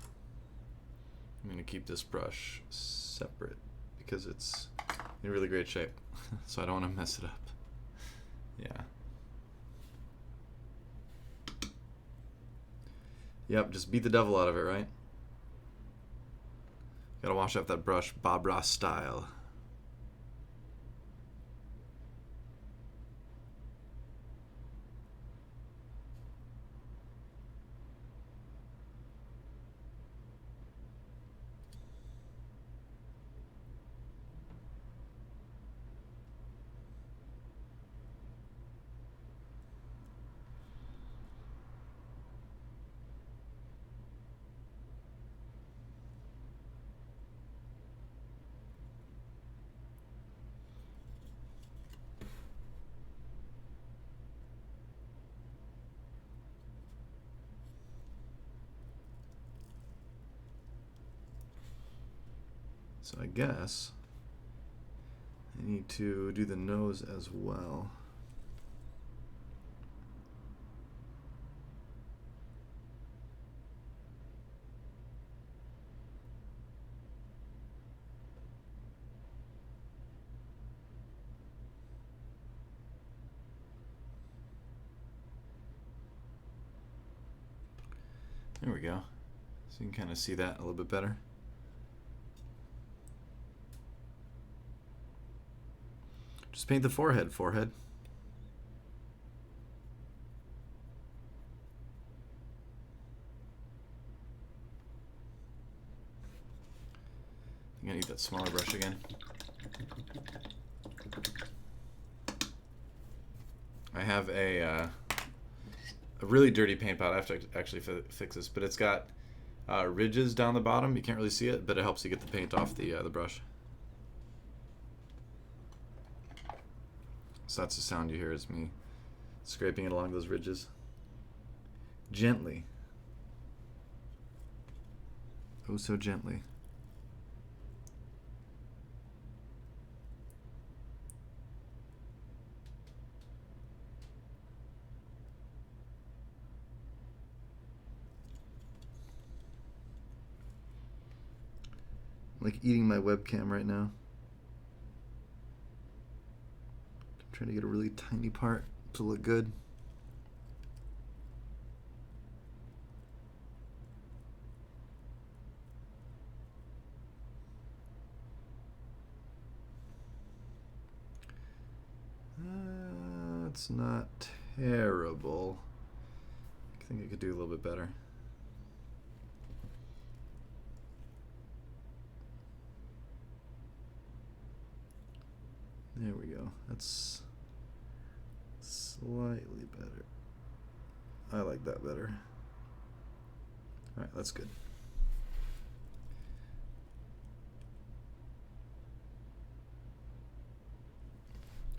going to keep this brush separate because it's in really great shape. So I don't want to mess it up. Yeah. Yep, just beat the devil out of it, right? Gotta wash off that brush Bob Ross style. So I guess I need to do the nose as well. There we go. So you can kind of see that a little bit better. Just paint the forehead. I'm gonna need that smaller brush again. I have a really dirty paint pot. I have to actually fix this, but it's got ridges down the bottom. You can't really see it, but it helps you get the paint off the brush. So that's the sound you hear, is me scraping it along those ridges. Gently. Oh, so gently. I'm like eating my webcam right now. Trying to get a really tiny part to look good. It's not terrible. I think I could do a little bit better. There we go. That's slightly better. I like that better. All right, that's good.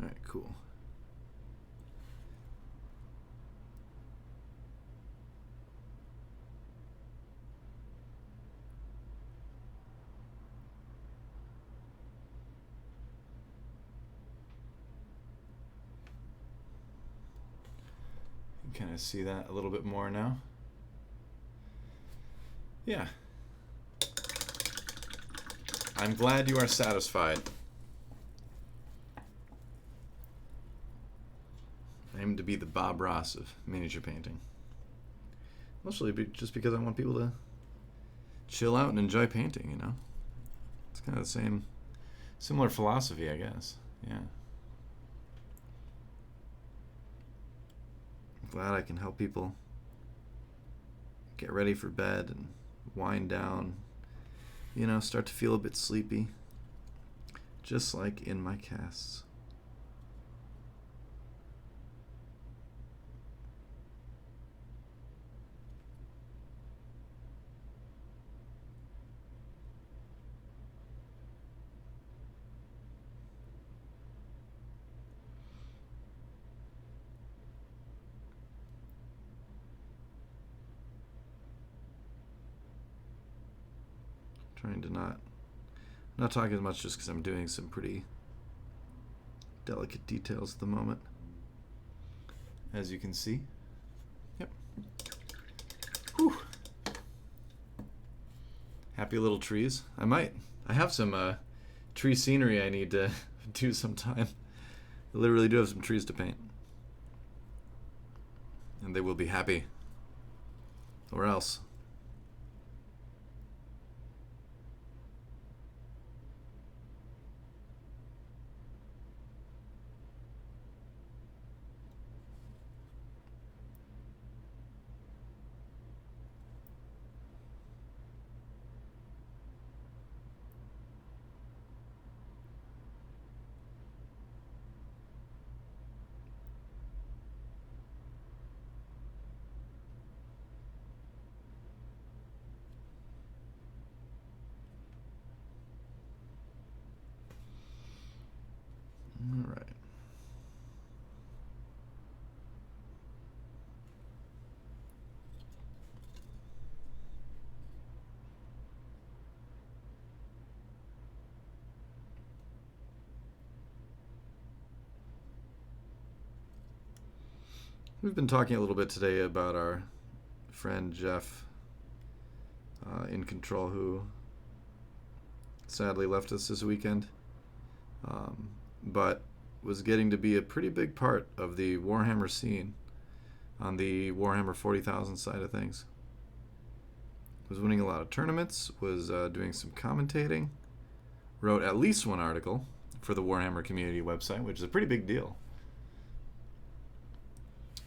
All right, cool. Kind of see that a little bit more now. Yeah. I'm glad you are satisfied. I aim to be the Bob Ross of miniature painting. Mostly just because I want people to chill out and enjoy painting, you know? It's kind of the same, similar philosophy, I guess. Yeah. Glad I can help people get ready for bed and wind down, you know, start to feel a bit sleepy, just like in my casts. Trying to not talk as much just because I'm doing some pretty delicate details at the moment, as you can see. Yep. Whew. Happy little trees. I have some tree scenery I need to do sometime. I literally do have some trees to paint. And they will be happy. Or else. All right. We've been talking a little bit today about our friend Geoff, inControl, who sadly left us this weekend, but was getting to be a pretty big part of the Warhammer scene on the Warhammer 40,000 side of things. Was winning a lot of tournaments, was doing some commentating, wrote at least one article for the Warhammer community website, which is a pretty big deal.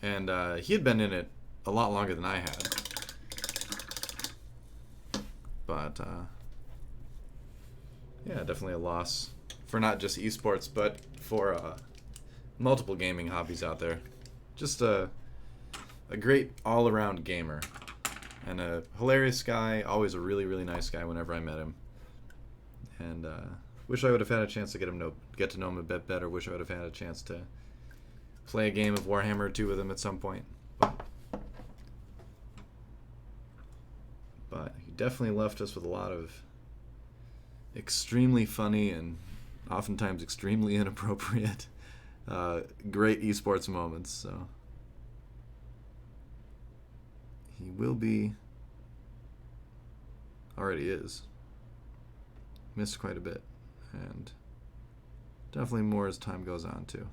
And he had been in it a lot longer than I had. But, yeah, definitely a loss for not just esports, but for multiple gaming hobbies out there. Just a great all-around gamer. And a hilarious guy, always a really, really nice guy whenever I met him. And wish I would have had a chance to get to know him a bit better. Wish I would have had a chance to play a game of Warhammer or two with him at some point. But he definitely left us with a lot of extremely funny and oftentimes extremely inappropriate great esports moments. So he will be, already is, missed quite a bit, and definitely more as time goes on too.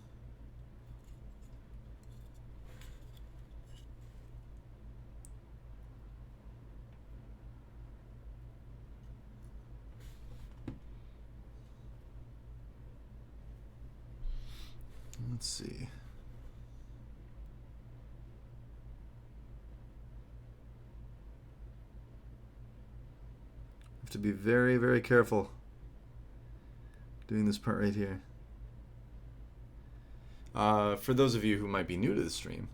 Let's see. Have to be very, very careful doing this part right here. For those of you who might be new to the stream,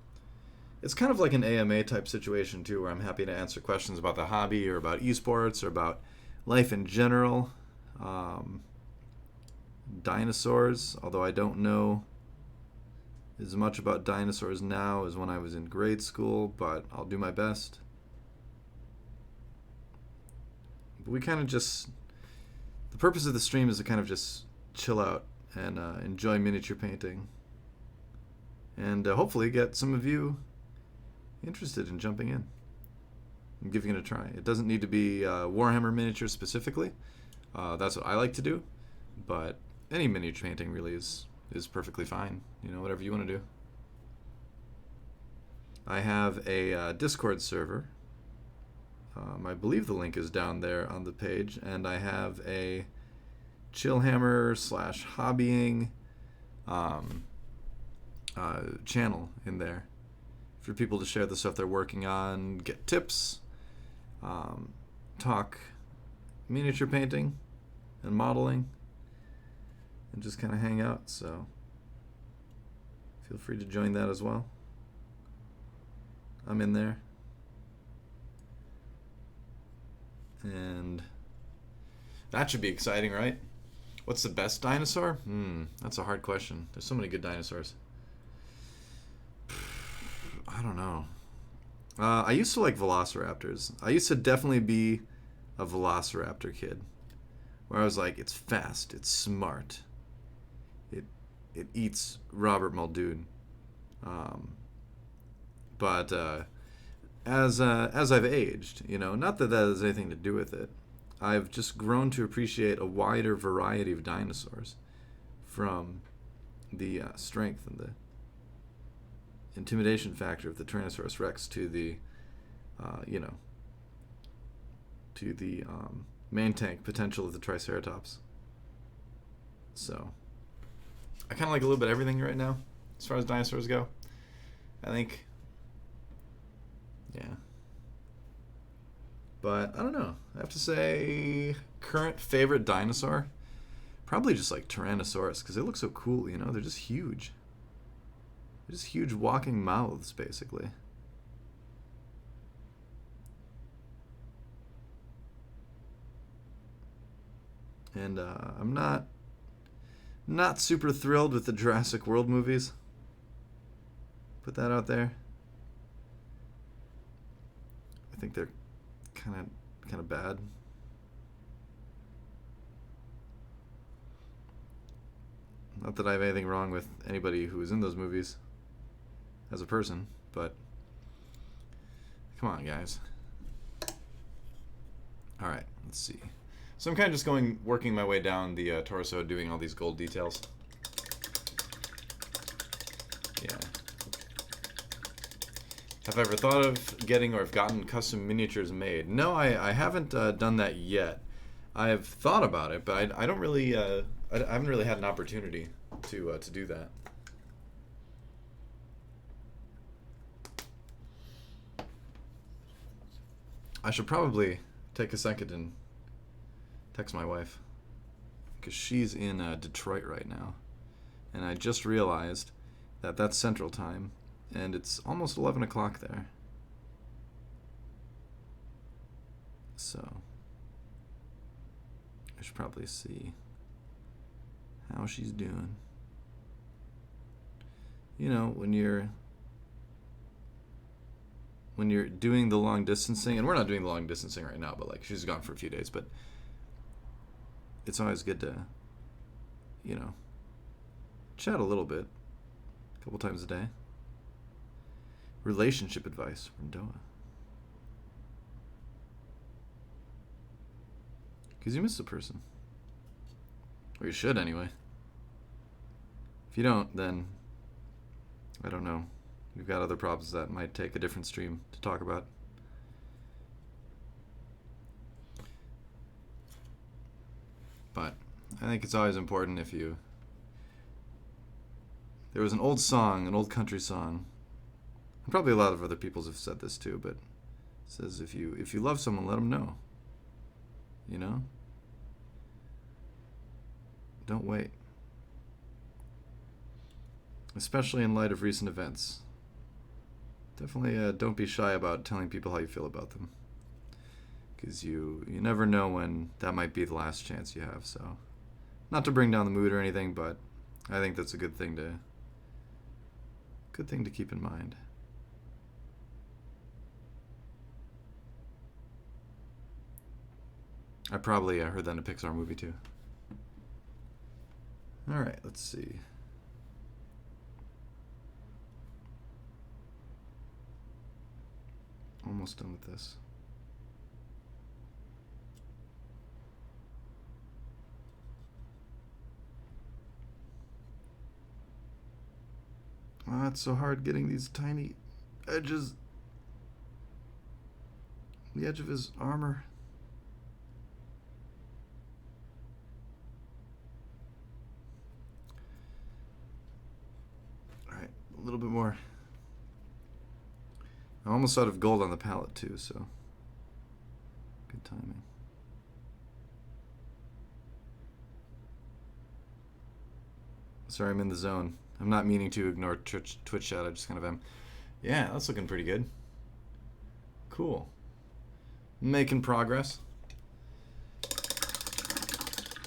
it's kind of like an AMA type situation too, where I'm happy to answer questions about the hobby or about esports or about life in general. Dinosaurs, although I don't know as much about dinosaurs now as when I was in grade school, but I'll do my best. But we kind of just, the purpose of the stream is to kind of just chill out and enjoy miniature painting, and hopefully get some of you interested in jumping in and giving it a try. It doesn't need to be Warhammer miniatures specifically. That's what I like to do, but any miniature painting really is perfectly fine. You know, whatever you want to do. I have a Discord server. I believe the link is down there on the page, and I have a Chillhammer / hobbying channel in there for people to share the stuff they're working on, get tips, talk miniature painting and modeling, and just kind of hang out. So feel free to join that as well. I'm in there. And that should be exciting, right? What's the best dinosaur? That's a hard question. There's so many good dinosaurs. I don't know. I used to like velociraptors. I used to definitely be a velociraptor kid, where I was like, it's fast, it's smart, it eats Robert Muldoon. But as I've aged, not that that has anything to do with it. I've just grown to appreciate a wider variety of dinosaurs, from the strength and the intimidation factor of the Tyrannosaurus Rex to the, main tank potential of the Triceratops. So, I kind of like a little bit of everything right now, as far as dinosaurs go. I think, yeah. But I don't know. I have to say, current favorite dinosaur, probably just like Tyrannosaurus, because they look so cool. They're just huge. They're just huge walking mouths, basically. And I'm not super thrilled with the Jurassic World movies. Put that out there. I think they're kind of bad. Not that I have anything wrong with anybody who was in those movies as a person, but come on, guys. All right, let's see. So I'm kind of just working my way down the torso, doing all these gold details. Yeah. Have I ever thought of getting or have gotten custom miniatures made? No, I haven't done that yet. I have thought about it, but I don't really, I haven't really had an opportunity to do that. I should probably take a second and text my wife, because she's in Detroit right now, and I just realized that that's Central Time, and it's almost 11 o'clock there. So I should probably see how she's doing. When you're doing the long distancing, and we're not doing the long distancing right now, but like she's gone for a few days, but it's always good to, chat a little bit, a couple times a day. Relationship advice from Doa. Because you miss the person. Or you should, anyway. If you don't, then I don't know. We've got other problems that might take a different stream to talk about. But I think it's always important there was an old song, an old country song, and probably a lot of other people have said this too, but it says if you love someone, let them know. Don't wait. Especially in light of recent events. Definitely don't be shy about telling people how you feel about them, because you never know when that might be the last chance you have. So, not to bring down the mood or anything, but I think that's a good thing to keep in mind. I probably heard that in a Pixar movie too. All right, let's see. Almost done with this. Oh, it's so hard getting these tiny edges. The edge of his armor. Alright, a little bit more. I'm almost out of gold on the palette too, so good timing. Sorry, I'm in the zone. I'm not meaning to ignore Twitch chat, I just kind of am. Yeah, that's looking pretty good. Cool. Making progress.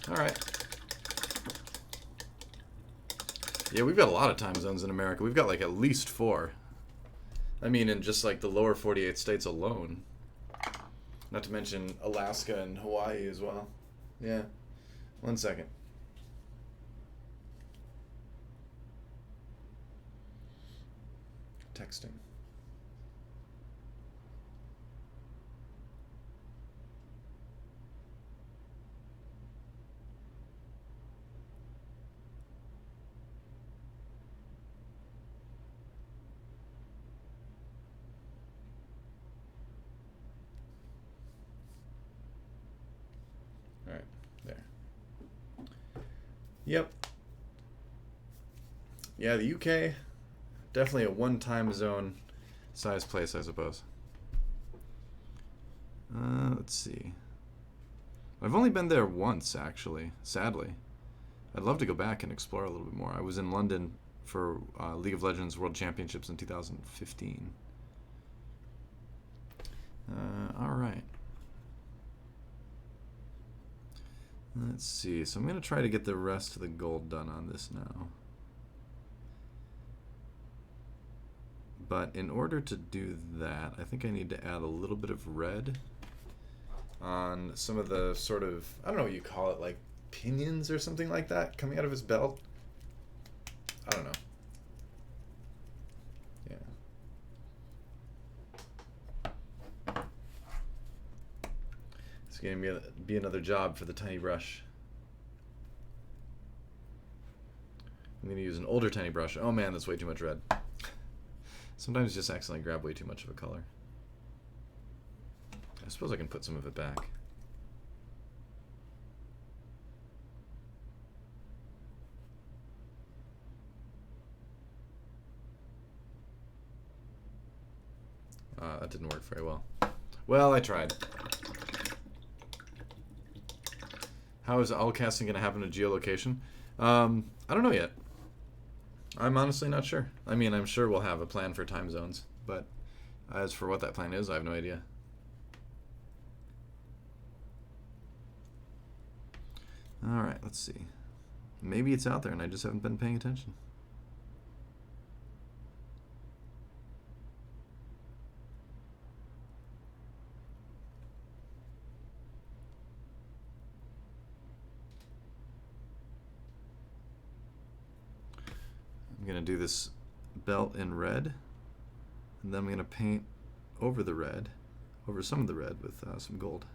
Alright. Yeah, we've got a lot of time zones in America. We've got like at least 4. I mean, in just like the lower 48 states alone. Not to mention Alaska and Hawaii as well. Yeah. 1 second. Texting. Yep. Yeah, the UK, definitely a one time zone size place, I suppose. Let's see. I've only been there once, actually, sadly. I'd love to go back and explore a little bit more. I was in London for League of Legends World Championships in 2015. All right. Let's see. So I'm going to try to get the rest of the gold done on this now. But in order to do that, I think I need to add a little bit of red on some of the sort of, I don't know what you call it, like pinions or something like that coming out of his belt. I don't know. Yeah. It's going to be another job for the tiny brush. I'm going to use an older tiny brush. Oh man, that's way too much red. Sometimes you just accidentally grab way too much of a color. I suppose I can put some of it back. That didn't work very well. Well, I tried. How is all casting going to happen to geolocation? I don't know yet. I'm honestly not sure. I mean, I'm sure we'll have a plan for time zones, but as for what that plan is, I have no idea. All right, let's see. Maybe it's out there and I just haven't been paying attention. I'm going to do this belt in red, and then I'm going to paint over the red, over some of the red with some gold.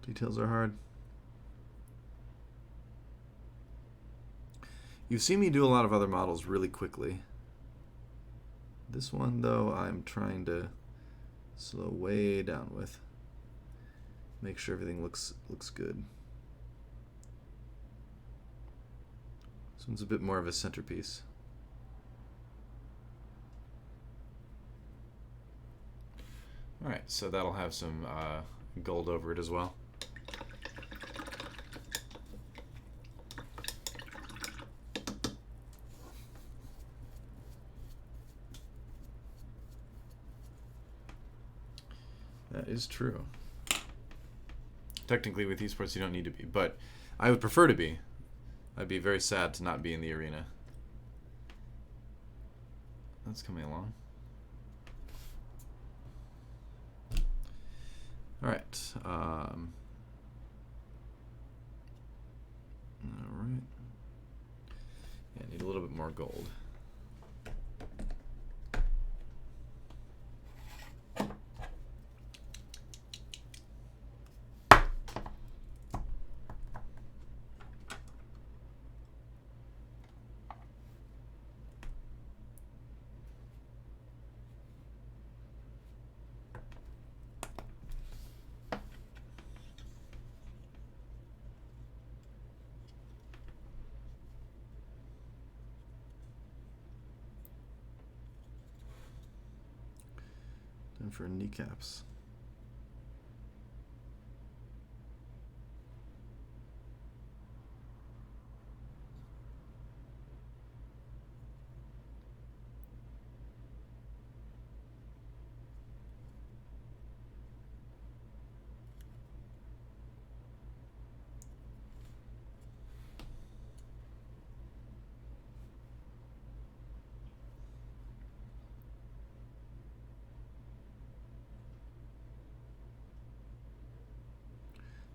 Details are hard. You've seen me do a lot of other models really quickly. This one, though, I'm trying to slow way down with. Make sure everything looks good. This one's a bit more of a centerpiece. All right, so that'll have some gold over it as well. That is true. Technically, with esports, you don't need to be, but I would prefer to be. I'd be very sad to not be in the arena. That's coming along. All right. All right. Yeah, I need a little bit more gold. Time for kneecaps.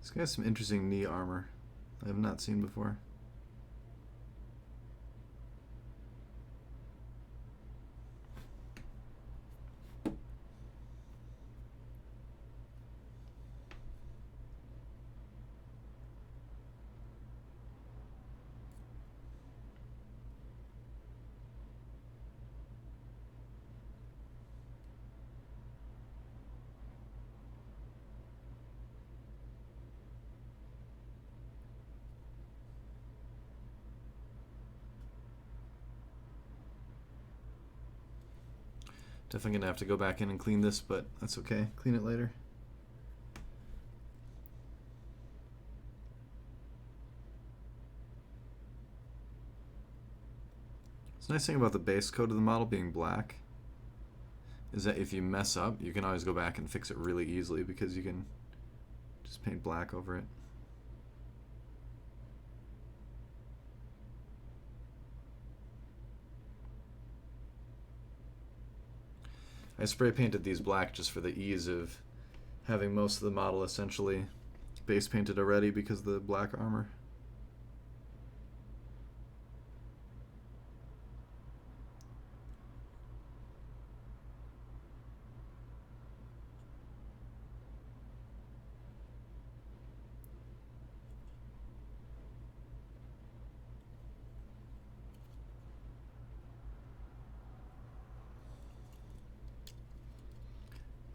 This guy has some interesting knee armor I have not seen before. Definitely gonna have to go back in and clean this, but that's okay. Clean it later. The nice thing about the base coat of the model being black is that if you mess up, you can always go back and fix it really easily because you can just paint black over it. I spray painted these black just for the ease of having most of the model essentially base painted already because of the black armor.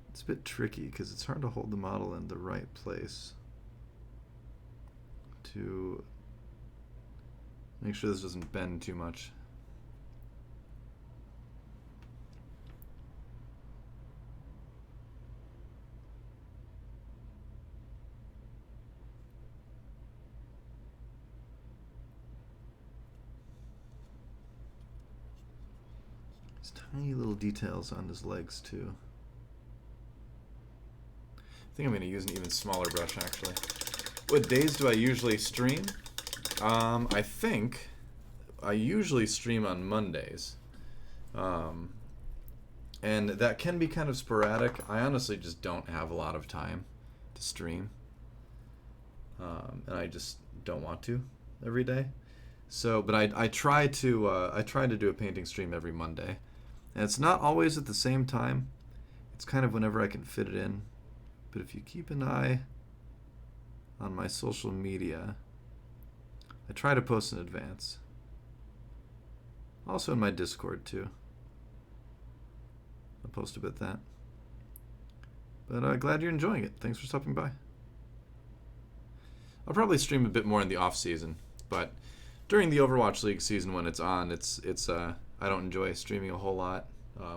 It's a bit tricky because it's hard to hold the model in the right place to make sure this doesn't bend too much. There's tiny little details on his legs too. I think I'm going to use an even smaller brush actually. What days do I usually stream? I think I usually stream on Mondays. And that can be kind of sporadic. I honestly just don't have a lot of time to stream. And I just don't want to every day. So, but I try to do a painting stream every Monday. And it's not always at the same time. It's kind of whenever I can fit it in. But if you keep an eye on my social media, I try to post in advance. Also in my Discord too. I'll post about that. But glad you're enjoying it. Thanks for stopping by. I'll probably stream a bit more in the off season, but during the Overwatch League season when it's on, it's I don't enjoy streaming a whole lot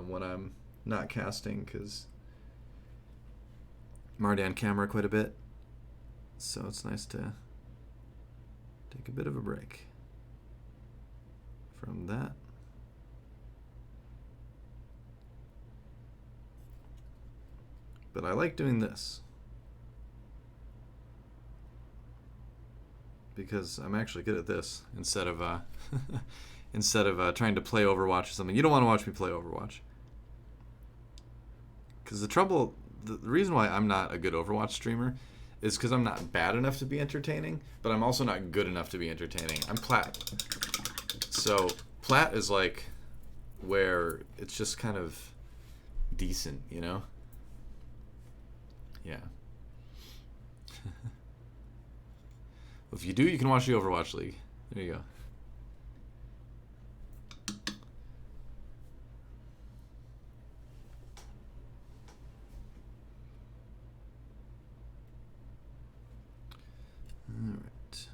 when I'm not casting because I'm already on camera quite a bit, so it's nice to take a bit of a break from that. But I like doing this because I'm actually good at this instead of trying to play Overwatch or something. You don't want to watch me play Overwatch because the reason why I'm not a good Overwatch streamer is because I'm not bad enough to be entertaining, but I'm also not good enough to be entertaining. I'm plat. So plat is like where it's just kind of decent, you know? Yeah. If you do, you can watch the Overwatch League. There you go. All right.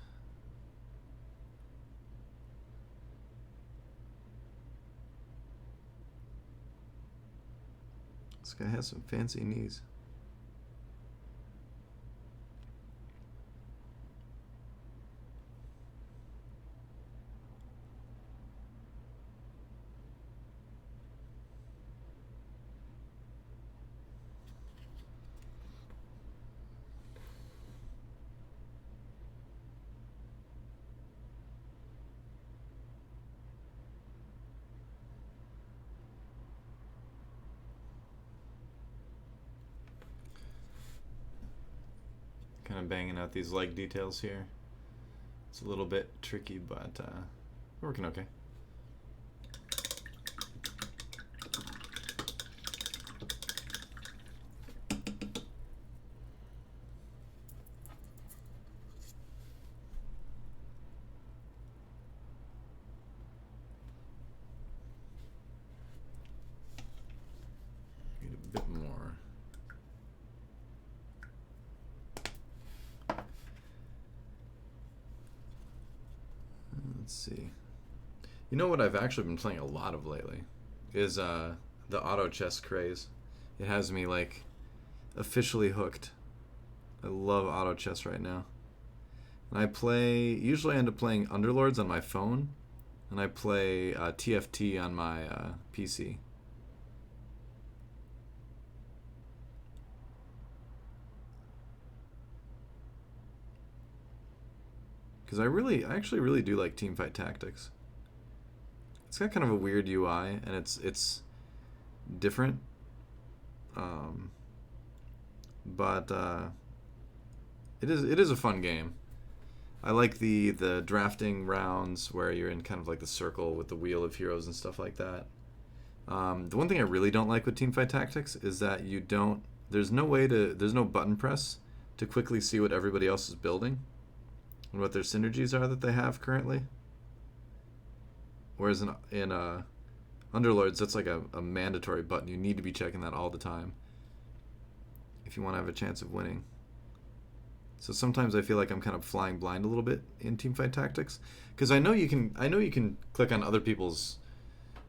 This guy has some fancy knees. time banging out these leg details here. It's a little bit tricky, but we're working okay. Need a bit more. Let's see. You know what I've actually been playing a lot of lately is the auto chess craze. It has me like officially hooked. I love auto chess right now. And I usually end up playing Underlords on my phone, and I play TFT on my PC. Because I actually really do like Teamfight Tactics. It's got kind of a weird UI, and it's different. But it is a fun game. I like the drafting rounds where you're in kind of like the circle with the wheel of heroes and stuff like that. The one thing I really don't like with Teamfight Tactics is that there's no button press to quickly see what everybody else is building and what their synergies are that they have currently. Whereas in Underlords, that's like a mandatory button. You need to be checking that all the time if you want to have a chance of winning. So sometimes I feel like I'm kind of flying blind a little bit in Teamfight Tactics, because I know you can click on other people's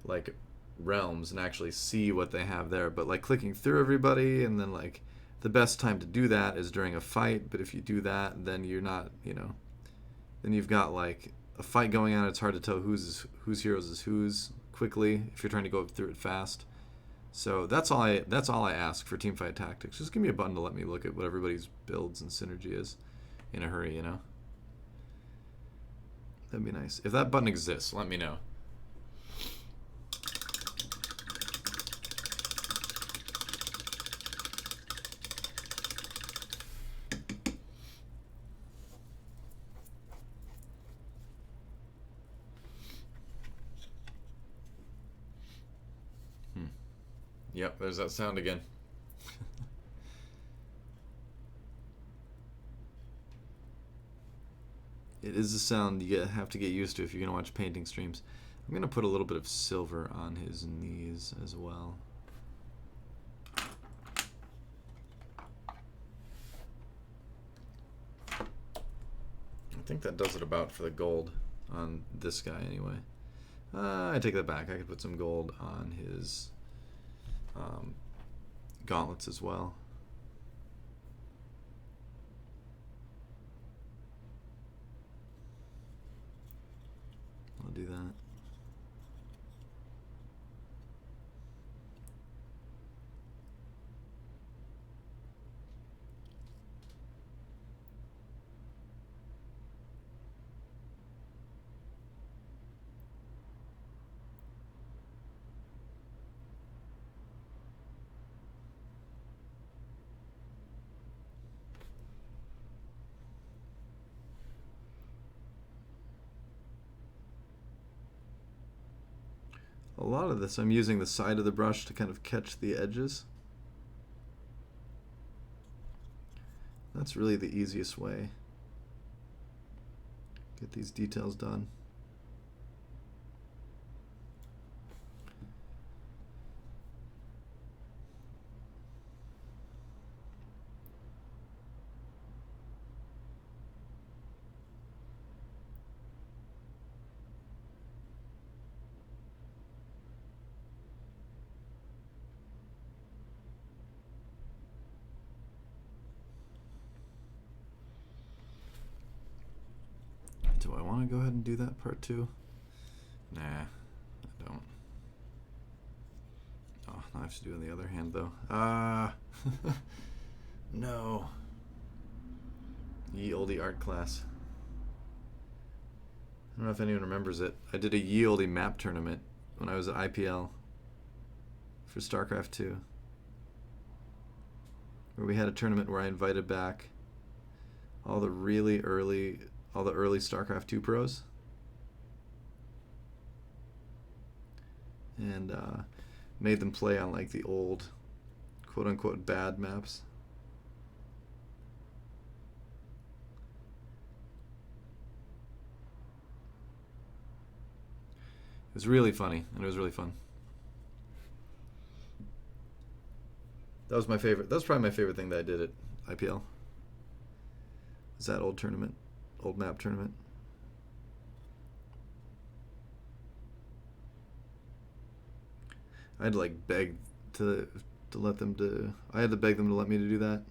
like realms and actually see what they have there, but like clicking through everybody, and then like the best time to do that is during a fight. But if you do that, then you're not, then you've got like a fight going on. It's hard to tell whose heroes is whose quickly if you're trying to go through it fast. So that's all I ask for Teamfight Tactics. Just give me a button to let me look at what everybody's builds and synergy is in a hurry, That'd be nice. If that button exists, let me know. Yep, there's that sound again. It is a sound you have to get used to if you're going to watch painting streams. I'm going to put a little bit of silver on his knees as well. I think that does it about for the gold on this guy anyway. I take that back. I could put some gold on his gauntlets as well. I'll do that. A lot of this I'm using the side of the brush to kind of catch the edges. That's really the easiest way. Get these details done. Do I want to go ahead and do that part too? Nah, I don't. Oh, I have to do it on the other hand though. No. Ye olde art class. I don't know if anyone remembers it. I did a ye olde map tournament when I was at IPL for StarCraft 2. Where we had a tournament where I invited back all the early StarCraft 2 pros. And made them play on like the old quote unquote bad maps. It was really funny, and it was really fun. That was my favorite. That was probably my favorite thing that I did at IPL. Was that old map tournament. I had to like beg to let them to. I had to beg them to let me to do that.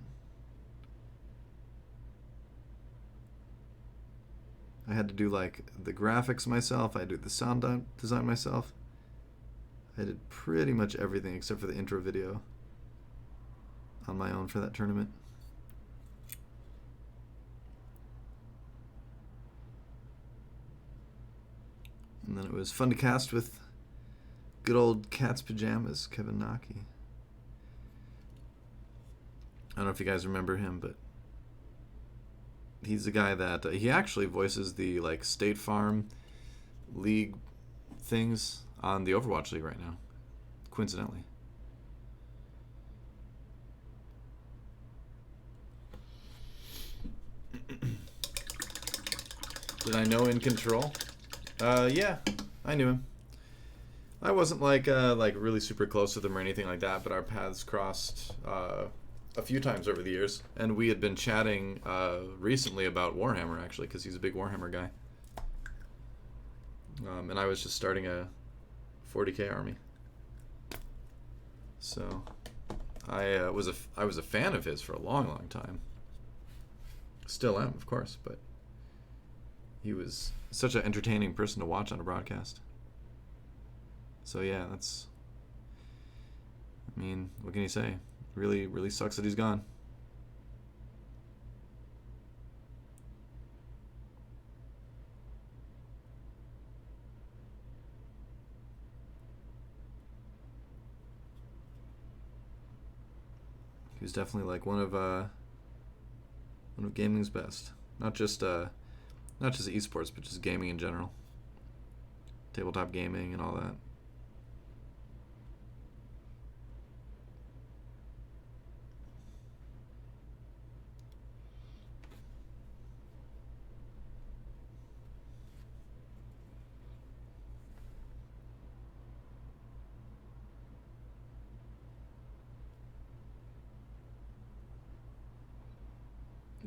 I had to do like the graphics myself. I had to do the sound design myself. I did pretty much everything except for the intro video on my own for that tournament. And then it was fun to cast with good old Cat's Pajamas, Kevin Naki. I don't know if you guys remember him, but he's the guy that he actually voices the like State Farm League things on the Overwatch League right now, coincidentally. Did I know inControl? Yeah, I knew him. I wasn't like really super close with him or anything like that, but our paths crossed a few times over the years, and we had been chatting recently about Warhammer actually, because he's a big Warhammer guy. And I was just starting a 40k army, so I was a fan of his for a long time. Still am, of course, but he was such an entertaining person to watch on a broadcast. So yeah, that's. I mean, what can you say? Really sucks that he's gone. He was definitely like one of gaming's best. Not just esports, but just gaming in general. Tabletop gaming and all that.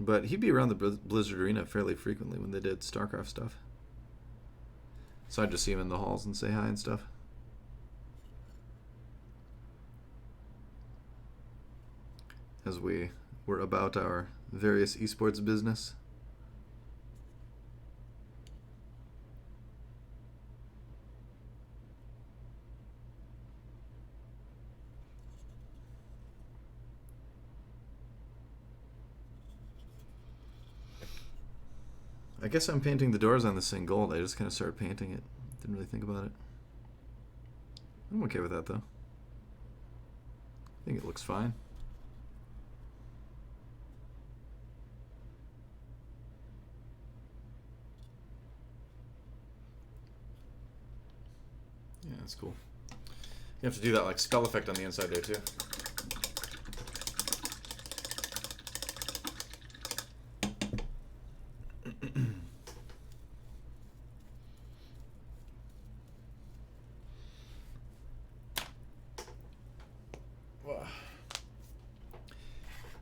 But he'd be around the Blizzard Arena fairly frequently when they did StarCraft stuff. So I'd just see him in the halls and say hi and stuff. As we were about our various esports business. I guess I'm painting the doors on this thing gold. I just kind of started painting it. Didn't really think about it. I'm okay with that, though. I think it looks fine. Yeah, that's cool. You have to do that like spell effect on the inside there, too.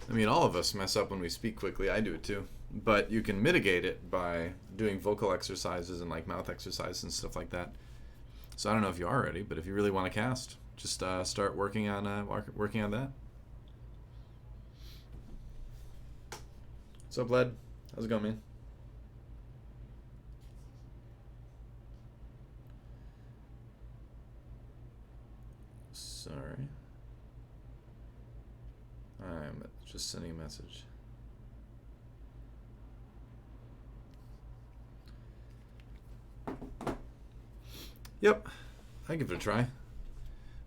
I mean, all of us mess up when we speak quickly. I do it too. But you can mitigate it by doing vocal exercises and like mouth exercises and stuff like that. So I don't know if you are ready, but if you really want to cast, just start working on that. What's up, Led? How's it going, man? Sorry. I'm just sending a message. Yep, I give it a try.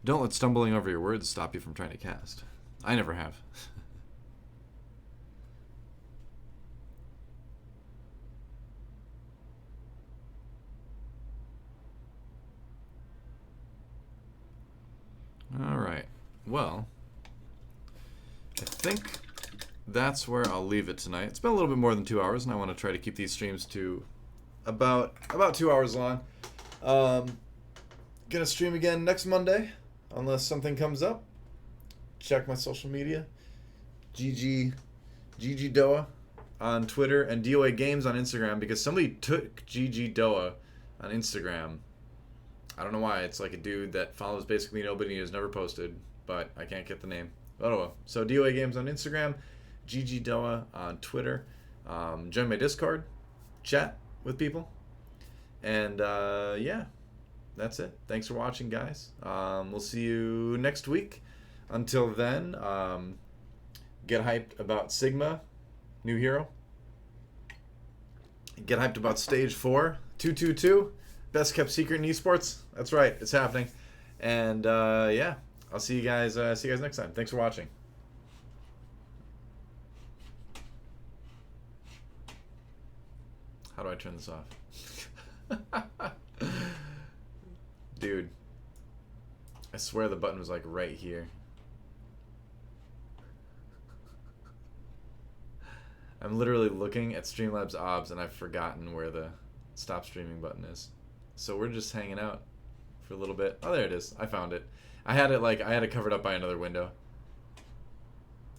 Don't let stumbling over your words stop you from trying to cast. I never have. All right. Well, I think that's where I'll leave it tonight. It's been a little bit more than 2 hours, and I want to try to keep these streams to about 2 hours long. Gonna stream again next Monday, unless something comes up. Check my social media. GG Doa on Twitter and DOA Games on Instagram, because somebody took GG Doa on Instagram. I don't know why. It's like a dude that follows basically nobody and has never posted, but I can't get the name. Oh well. So DOA Games on Instagram, GG Doa on Twitter. Join my Discord, chat with people, and yeah, that's it. Thanks for watching, guys. We'll see you next week. Until then, get hyped about Sigma, new hero. Get hyped about Stage 4, 222, best kept secret in esports. That's right, it's happening. And yeah, I'll see you guys. See you guys next time. Thanks for watching. How do I turn this off? Dude, I swear the button was like right here. I'm literally looking at Streamlabs OBS and I've forgotten where the stop streaming button is. So we're just hanging out for a little bit. Oh, there it is. I found it. I had it covered up by another window.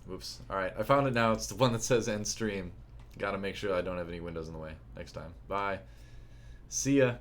Whoops. All right, I found it now. It's the one that says end stream. Got to make sure I don't have any windows in the way next time. Bye. See ya.